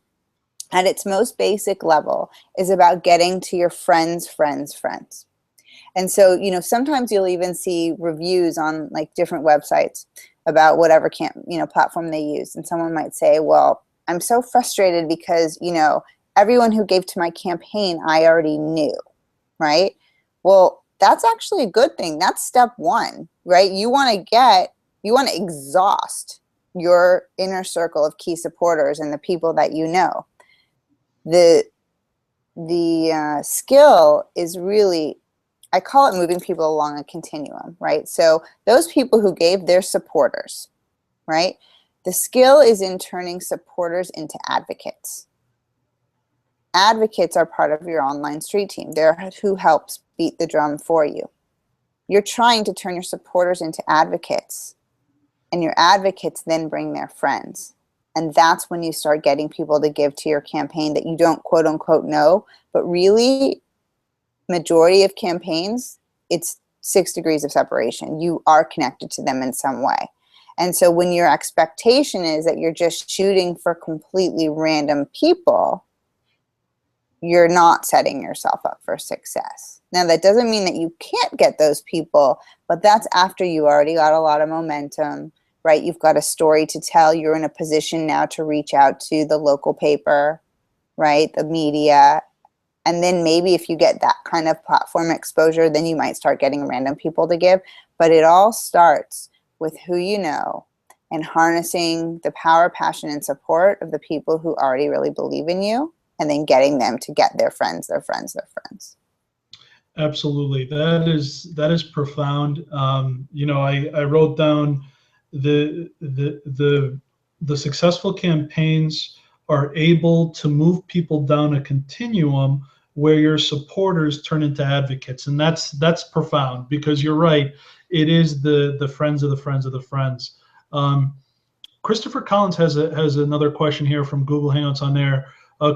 S2: at its most basic level is about getting to your friends' friends' friends. And so, you know, sometimes you'll even see reviews on like different websites about whatever platform they use. And someone might say, well, I'm so frustrated because, you know, everyone who gave to my campaign, I already knew, right? Well, that's actually a good thing. That's step one, right? You want to exhaust your inner circle of key supporters and the people that you know. The skill is really, I call it moving people along a continuum, right? So those people who gave, they're supporters, right? The skill is in turning supporters into advocates. Advocates are part of your online street team. They're who helps beat the drum for you. You're trying to turn your supporters into advocates, and your advocates then bring their friends. And that's when you start getting people to give to your campaign that you don't quote unquote know, but really majority of campaigns, it's 6 degrees of separation. You are connected to them in some way. And so when your expectation is that you're just shooting for completely random people, you're not setting yourself up for success. Now, that doesn't mean that you can't get those people, but that's after you already got a lot of momentum, right? You've got a story to tell. You're in a position now to reach out to the local paper, right? The media. And then maybe if you get that kind of platform exposure, then you might start getting random people to give. But it all starts with who you know and harnessing the power, passion, and support of the people who already really believe in you, and then getting them to get their friends, their friends, their friends.
S1: Absolutely, that is profound. You know, I wrote down the successful campaigns are able to move people down a continuum where your supporters turn into advocates, and that's profound, because you're right. It is the friends of the friends of the friends. Christopher Collins has another question here from Google Hangouts on Air.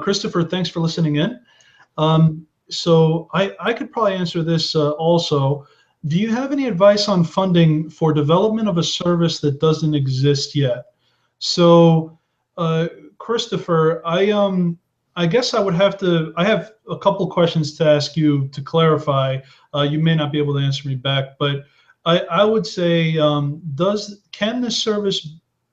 S1: Christopher, thanks for listening in. So I could probably answer this also. Do you have any advice on funding for development of a service that doesn't exist yet? So, Christopher, I guess I have a couple questions to ask you to clarify. You may not be able to answer me back, but I would say, can this service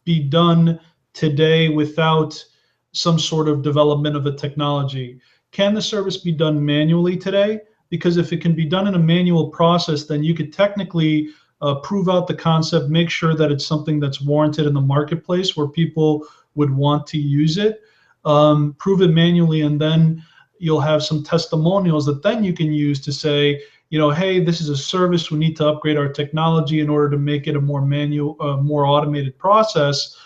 S1: be done today without some sort of development of a technology? Can the service be done manually today? Because if it can be done in a manual process, then you could technically prove out the concept, make sure that it's something that's warranted in the marketplace where people would want to use it, prove it manually, and then you'll have some testimonials that then you can use to say, you know, hey, this is a service, we need to upgrade our technology in order to make it a more more automated process.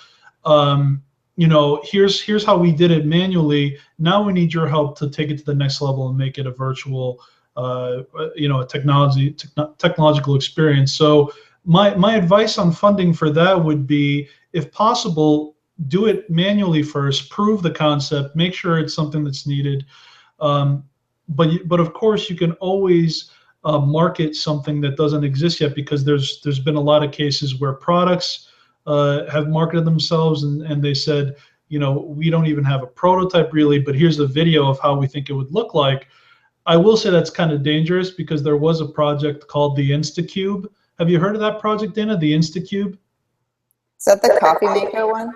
S1: You know, here's how we did it manually. Now we need your help to take it to the next level and make it a virtual, you know, a technological experience. So My advice on funding for that would be, if possible, do it manually first, prove the concept, make sure it's something that's needed. But of course, you can always market something that doesn't exist yet, because there's been a lot of cases where products have marketed themselves, and they said, we don't even have a prototype really, but here's the video of how we think it would look like. I will say that's kind of dangerous, because there was a project called the InstaCube. Have you heard of that project, Dana? The InstaCube?
S2: Is that the coffee maker one?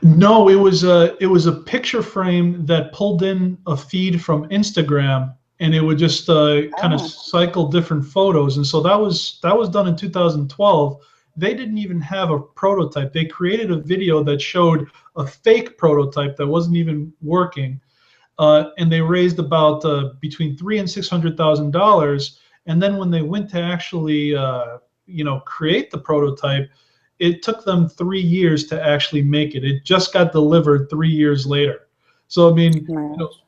S1: No, it was a picture frame that pulled in a feed from Instagram, and it would just kind of cycle different photos. And so that was done in 2012. They didn't even have a prototype. They created a video that showed a fake prototype that wasn't even working, and they raised about between $300,000 and $600,000. And then when they went to actually create the prototype, it took them 3 years to actually make it. It just got delivered 3 years later. So I mean,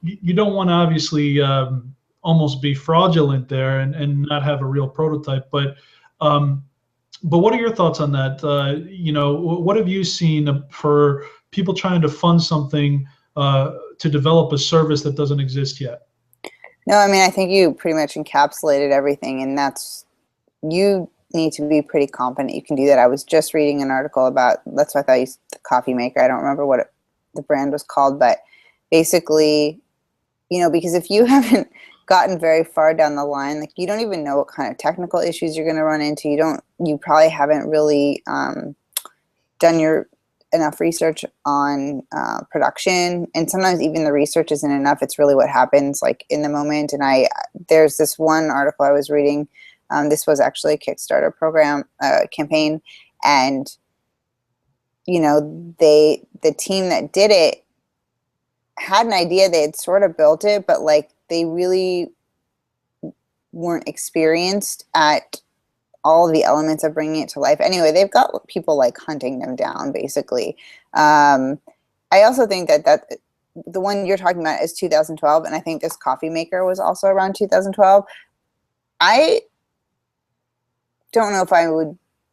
S1: you don't want to obviously almost be fraudulent there and not have a real prototype. But what are your thoughts on that? What have you seen for people trying to fund something to develop a service that doesn't exist yet?
S2: No, I mean, I think you pretty much encapsulated everything, and you need to be pretty confident you can do that. I was just reading an article about, that's why I thought you said the coffee maker. I don't remember what the brand was called, but basically, because if you haven't gotten very far down the line, like, you don't even know what kind of technical issues you're going to run into. You probably haven't really done enough research on production, and sometimes even the research isn't enough. It's really what happens like in the moment. And there's this one article I was reading. This was actually a Kickstarter campaign, and the team that did it had an idea. They had sort of built it, but like they really weren't experienced at all of the elements of bringing it to life. Anyway, they've got people like hunting them down, basically. I also think that the one you're talking about is 2012, and I think this coffee maker was also around 2012. I don't know if I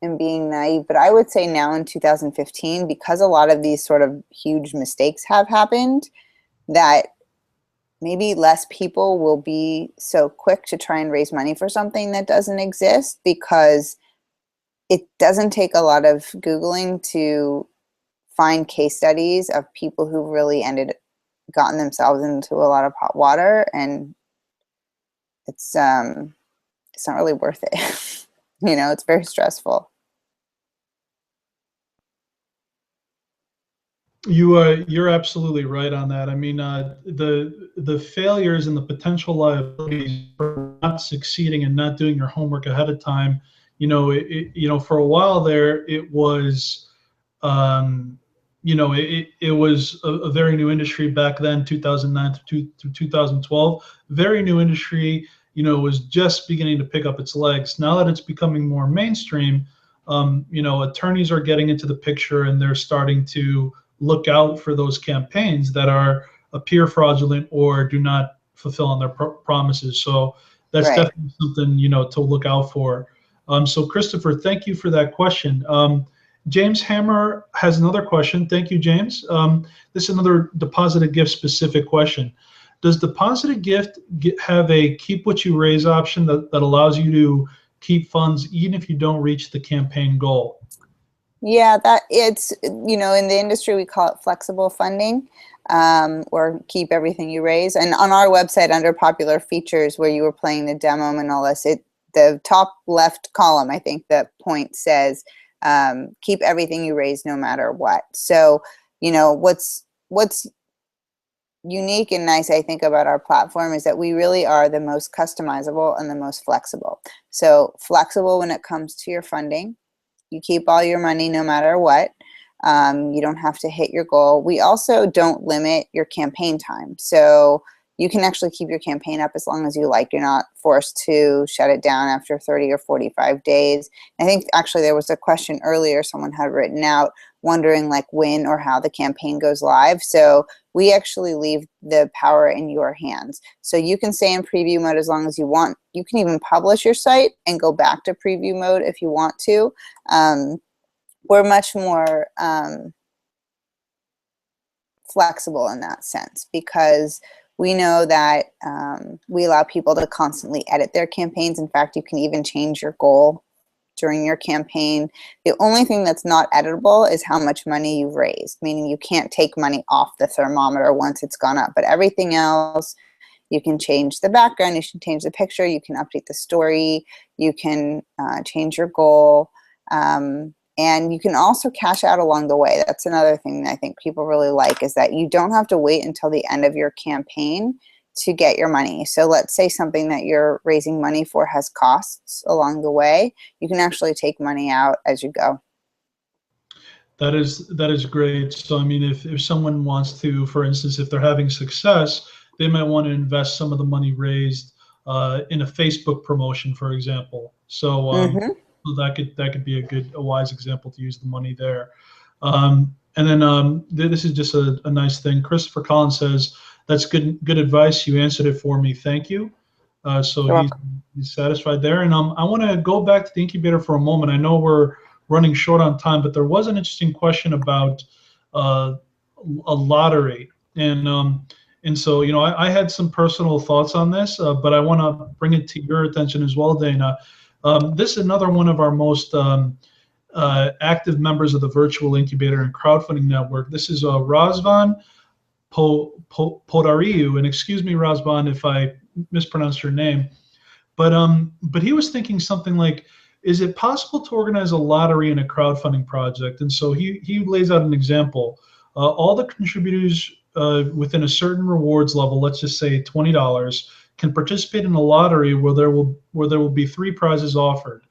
S2: am being naive, but I would say now in 2015, because a lot of these sort of huge mistakes have happened, that maybe less people will be so quick to try and raise money for something that doesn't exist, because it doesn't take a lot of Googling to find case studies of people who really gotten themselves into a lot of hot water, and it's not really worth it. It's very stressful.
S1: You're absolutely right on that. I mean, the failures and the potential liabilities for not succeeding and not doing your homework ahead of time, for a while there, it was, it was a very new industry back then, 2009 to 2012, very new industry. Was just beginning to pick up its legs. Now that it's becoming more mainstream, attorneys are getting into the picture, and they're starting to look out for those campaigns that appear fraudulent or do not fulfill on their promises. So that's definitely something to look out for. So Christopher, thank you for that question. James Hammer has another question. Thank you, James. This is another Deposit a Gift specific question. Does Deposit a Gift have a keep what you raise option that allows you to keep funds even if you don't reach the campaign goal?
S2: Yeah, that it's, in the industry we call it flexible funding, or keep everything you raise. And on our website, under popular features, where you were playing the demo, Manolis, the top left column, I think the point says, keep everything you raise no matter what. So, what's unique and nice, I think, about our platform is that we really are the most customizable and the most flexible. So flexible when it comes to your funding. You keep all your money no matter what. You don't have to hit your goal. We also don't limit your campaign time. So, you can actually keep your campaign up as long as you like. You're not forced to shut it down after 30 or 45 days. I think actually there was a question earlier someone had written out wondering like when or how the campaign goes live. So we actually leave the power in your hands. So you can stay in preview mode as long as you want. You can even publish your site and go back to preview mode if you want to. We're much more flexible in that sense because we know that we allow people to constantly edit their campaigns. In fact, you can even change your goal during your campaign. The only thing that's not editable is how much money you've raised, meaning you can't take money off the thermometer once it's gone up. But everything else, you can change the background, you can change the picture, you can update the story, you can change your goal. And you can also cash out along the way. That's another thing that I think people really like, is that you don't have to wait until the end of your campaign to get your money. So let's say something that you're raising money for has costs along the way. You can actually take money out as you go.
S1: That is great. So I mean, if someone wants to, for instance, if they're having success, they might want to invest some of the money raised in a Facebook promotion, for example. So, so that could be a wise example to use the money there. And then this is just a nice thing. Christopher Collins says, "That's good advice. You answered it for me. Thank you." So he's satisfied there. And I want to go back to the incubator for a moment. I know we're running short on time, but there was an interesting question about a lottery. And so, you know, I had some personal thoughts on this, but I want to bring it to your attention as well, Dana. This is another one of our most active members of the virtual incubator and crowdfunding network. This is Razvan Podariu, and excuse me, Razvan, if I mispronounced your name, but he was thinking something like, is it possible to organize a lottery in a crowdfunding project? And so he lays out an example. All the contributors within a certain rewards level, let's just say $20, can participate in a lottery where there will be 3 prizes offered.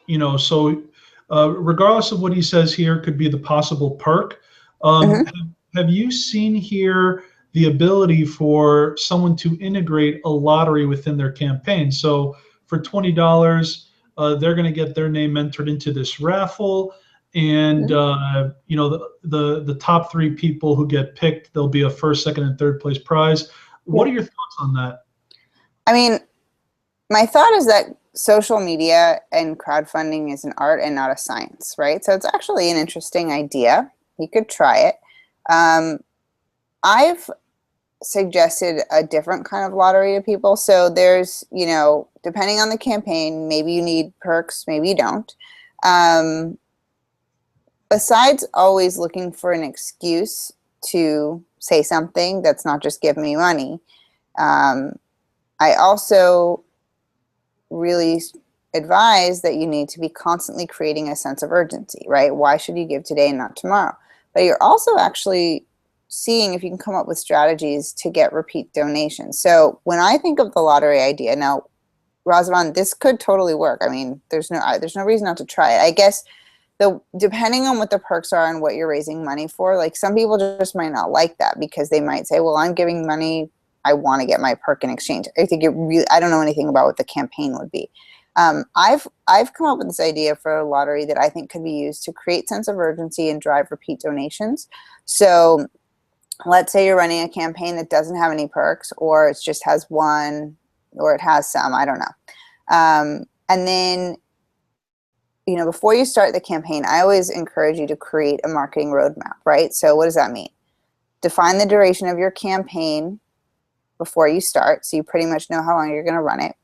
S1: You know, so regardless of what he says here, could be the possible perk. Have you seen here the ability for someone to integrate a lottery within their campaign? So for $20, they're going to get their name entered into this raffle, and you know, the top 3 people who get picked, there'll be a first, second, and third place prize. What are your thoughts on that?
S2: I mean, my thought is that social media and crowdfunding is an art and not a science, right? So it's actually an interesting idea. You could try it. I've suggested a different kind of lottery to people. So there's, you know, depending on the campaign, maybe you need perks, maybe you don't. Besides always looking for an excuse to say something that's not just give me money, I also really advise that you need to be constantly creating a sense of urgency, right? Why should you give today and not tomorrow? But you're also actually seeing if you can come up with strategies to get repeat donations. So when I think of the lottery idea, now, Razvan, this could totally work. I mean, there's no reason not to try it. I guess depending on what the perks are and what you're raising money for, like some people just might not like that because they might say, well, I'm giving money, I want to get my perk in exchange. I think I don't know anything about what the campaign would be. I've come up with this idea for a lottery that I think could be used to create sense of urgency and drive repeat donations. So let's say you're running a campaign that doesn't have any perks, or it just has one, or it has some, I don't know. And then, you know, before you start the campaign, I always encourage you to create a marketing roadmap, right? So what does that mean? Define the duration of your campaign before you start, so you pretty much know how long you're going to run it.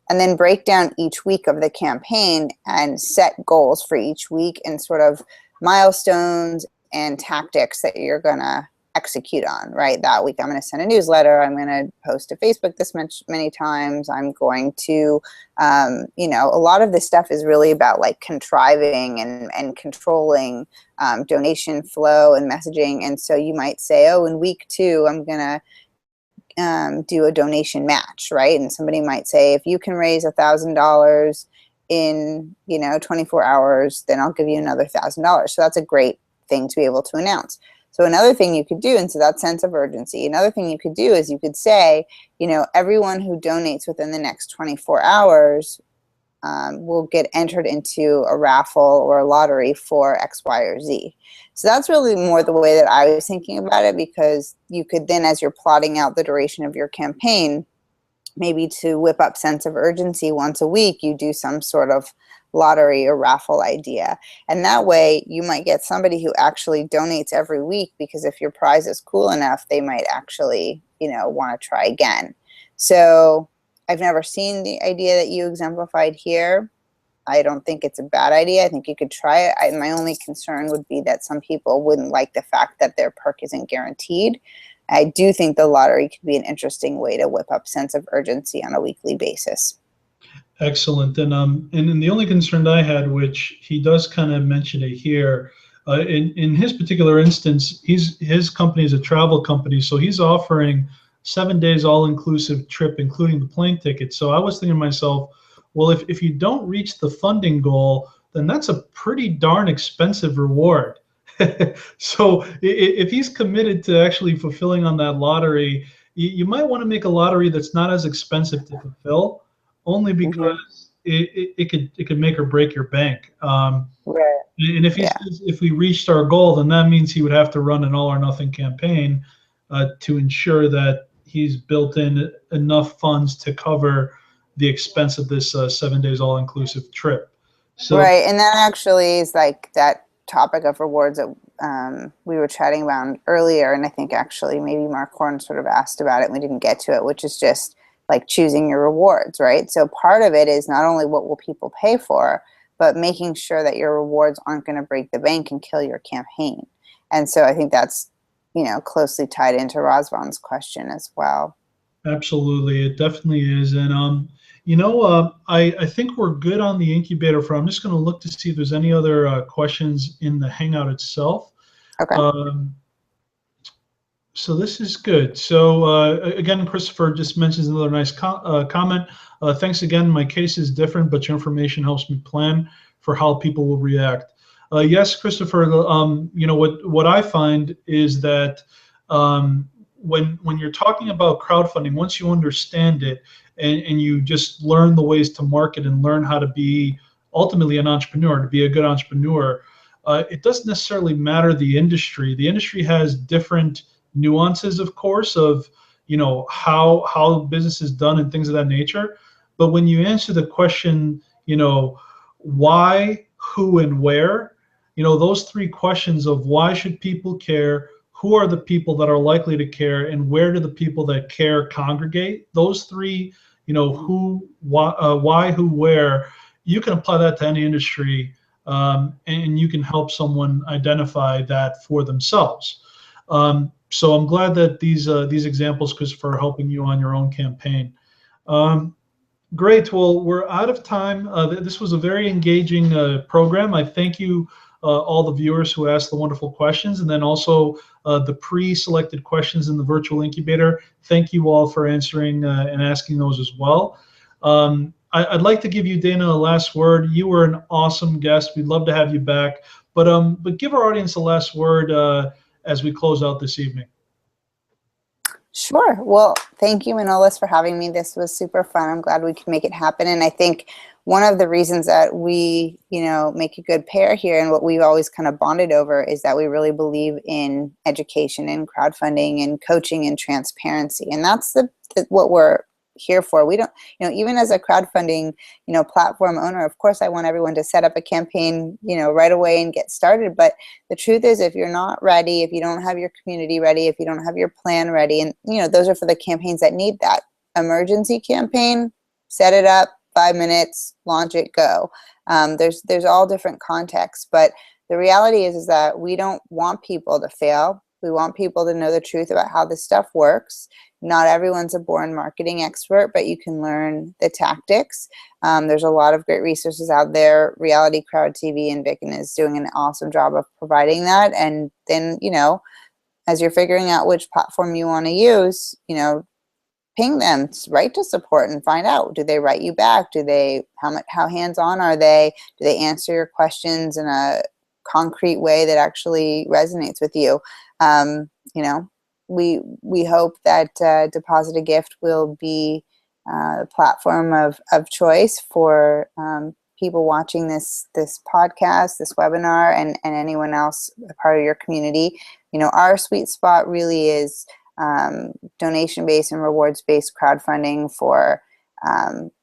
S2: And then break down each week of the campaign and set goals for each week and sort of milestones and tactics that you're going to execute on, right? That week I'm going to send a newsletter, I'm going to post to Facebook this many times, I'm going to, you know, a lot of this stuff is really about like contriving and controlling donation flow and messaging. And so you might say, oh, in week 2, I'm going to do a donation match, right? And somebody might say, if you can raise $1,000 in, you know, 24 hours, then I'll give you another $1,000. So that's a great thing to be able to announce. So another thing you could do, and so that sense of urgency, another thing you could do is you could say, you know, everyone who donates within the next 24 hours will get entered into a raffle or a lottery for X, Y, or Z. So that's really more the way that I was thinking about it, because you could then, as you're plotting out the duration of your campaign, maybe to whip up sense of urgency once a week, you do some sort of lottery or raffle idea. And that way you might get somebody who actually donates every week, because if your prize is cool enough, they might actually, you know, want to try again. So I've never seen the idea that you exemplified here. I don't think it's a bad idea. I think you could try it. My only concern would be that some people wouldn't like the fact that their perk isn't guaranteed. I do think the lottery could be an interesting way to whip up sense of urgency on a weekly basis.
S1: Excellent. And the only concern I had, which he does kind of mention it here, in his particular instance, his company is a travel company, so he's offering 7 days all-inclusive trip, including the plane ticket. So I was thinking to myself, well, if you don't reach the funding goal, then that's a pretty darn expensive reward. So if he's committed to actually fulfilling on that lottery, you might want to make a lottery that's not as expensive to fulfill, only because it could make or break your bank.
S2: Right.
S1: And if he says, if we reached our goal, then that means he would have to run an all or nothing campaign to ensure that he's built in enough funds to cover the expense of this 7 days all inclusive trip. So,
S2: right, and that actually is like that topic of rewards that we were chatting about earlier, and I think actually maybe Mark Horn sort of asked about it and we didn't get to it, which is just like choosing your rewards, right? So part of it is not only what will people pay for, but making sure that your rewards aren't going to break the bank and kill your campaign. And so I think that's, you know, closely tied into Razvan's question as well.
S1: absolutely, it definitely is. And you know, I think we're good on the incubator front. I'm just going to look to see if there's any other questions in the Hangout itself.
S2: Okay.
S1: So this is good. So again, Christopher just mentions another nice comment. Thanks again. My case is different, but your information helps me plan for how people will react. Yes, Christopher. You know what I find is that when you're talking about crowdfunding, once you understand it and you just learn the ways to market and learn how to be ultimately an entrepreneur, to be a good entrepreneur, it doesn't necessarily matter the industry. The industry has different nuances, of course, of, you know, how business is done and things of that nature. But when you answer the question, you know, why, who, and where, you know, those three questions of why should people care, who are the people that are likely to care, and where do the people that care congregate, those three, you know, who, why, who, where, you can apply that to any industry, and you can help someone identify that for themselves. So I'm glad that these examples, Christopher, are helping you on your own campaign. Great. Well, we're out of time. This was a very engaging program. I thank you, all the viewers who asked the wonderful questions, and then also the pre-selected questions in the virtual incubator. Thank you all for answering and asking those as well. I'd like to give you, Dana, a last word. You were an awesome guest. We'd love to have you back. But give our audience a last word as we close out this evening.
S2: Sure. Well, thank you, Manolis, for having me. This was super fun. I'm glad we could make it happen. And I think one of the reasons that we, you know, make a good pair here and what we've always kind of bonded over is that we really believe in education and crowdfunding and coaching and transparency. And that's what we're here for. We don't, you know, even as a crowdfunding, you know, platform owner, of course, I want everyone to set up a campaign, you know, right away and get started. But the truth is, if you're not ready, if you don't have your community ready, if you don't have your plan ready, and, you know, those are for the campaigns that need that emergency campaign, set it up, 5 minutes, launch it, go. There's all different contexts, but the reality is that we don't want people to fail. We want people to know the truth about how this stuff works. Not everyone's a born marketing expert, but you can learn the tactics. There's a lot of great resources out there. Reality Crowd TV and VICN is doing an awesome job of providing that. And then, you know, as you're figuring out which platform you want to use, you know, ping them, write to support and find out, do they write you back? Do they, how hands-on are they? Do they answer your questions in a concrete way that actually resonates with you. You know, we hope that Deposit a Gift will be a platform of choice for people watching this podcast, this webinar, and anyone else a part of your community. You know, our sweet spot really is donation-based and rewards-based crowdfunding for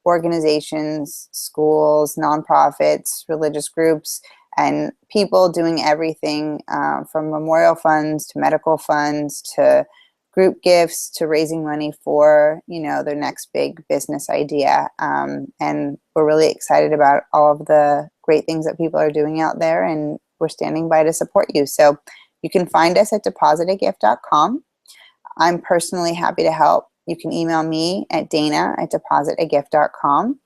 S2: organizations, schools, nonprofits, religious groups, and people doing everything from memorial funds to medical funds to group gifts to raising money for, you know, their next big business idea. And we're really excited about all of the great things that people are doing out there, and we're standing by to support you. So you can find us at depositagift.com. I'm personally happy to help. You can email me at dana@depositagift.com.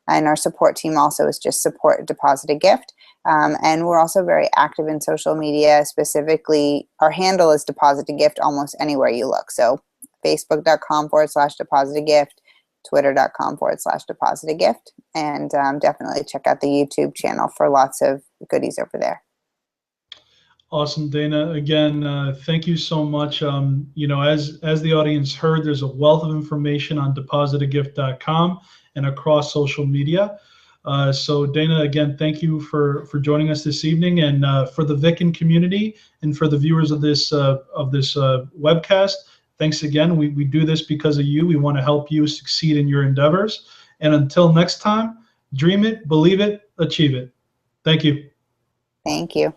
S2: And our support team also is just support@depositagift. And we're also very active in social media. Specifically, our handle is depositagift almost anywhere you look. So facebook.com/depositagift, twitter.com/depositagift, and definitely check out the YouTube channel for lots of goodies over there.
S1: Awesome, Dana. Again, thank you so much. You know, as the audience heard, there's a wealth of information on depositagift.com and across social media. So Dana, again, thank you for joining us this evening, and for the VICN community and for the viewers of this webcast, thanks again. We do this because of you. We want to help you succeed in your endeavors. And until next time, dream it, believe it, achieve it. Thank you.
S2: Thank you.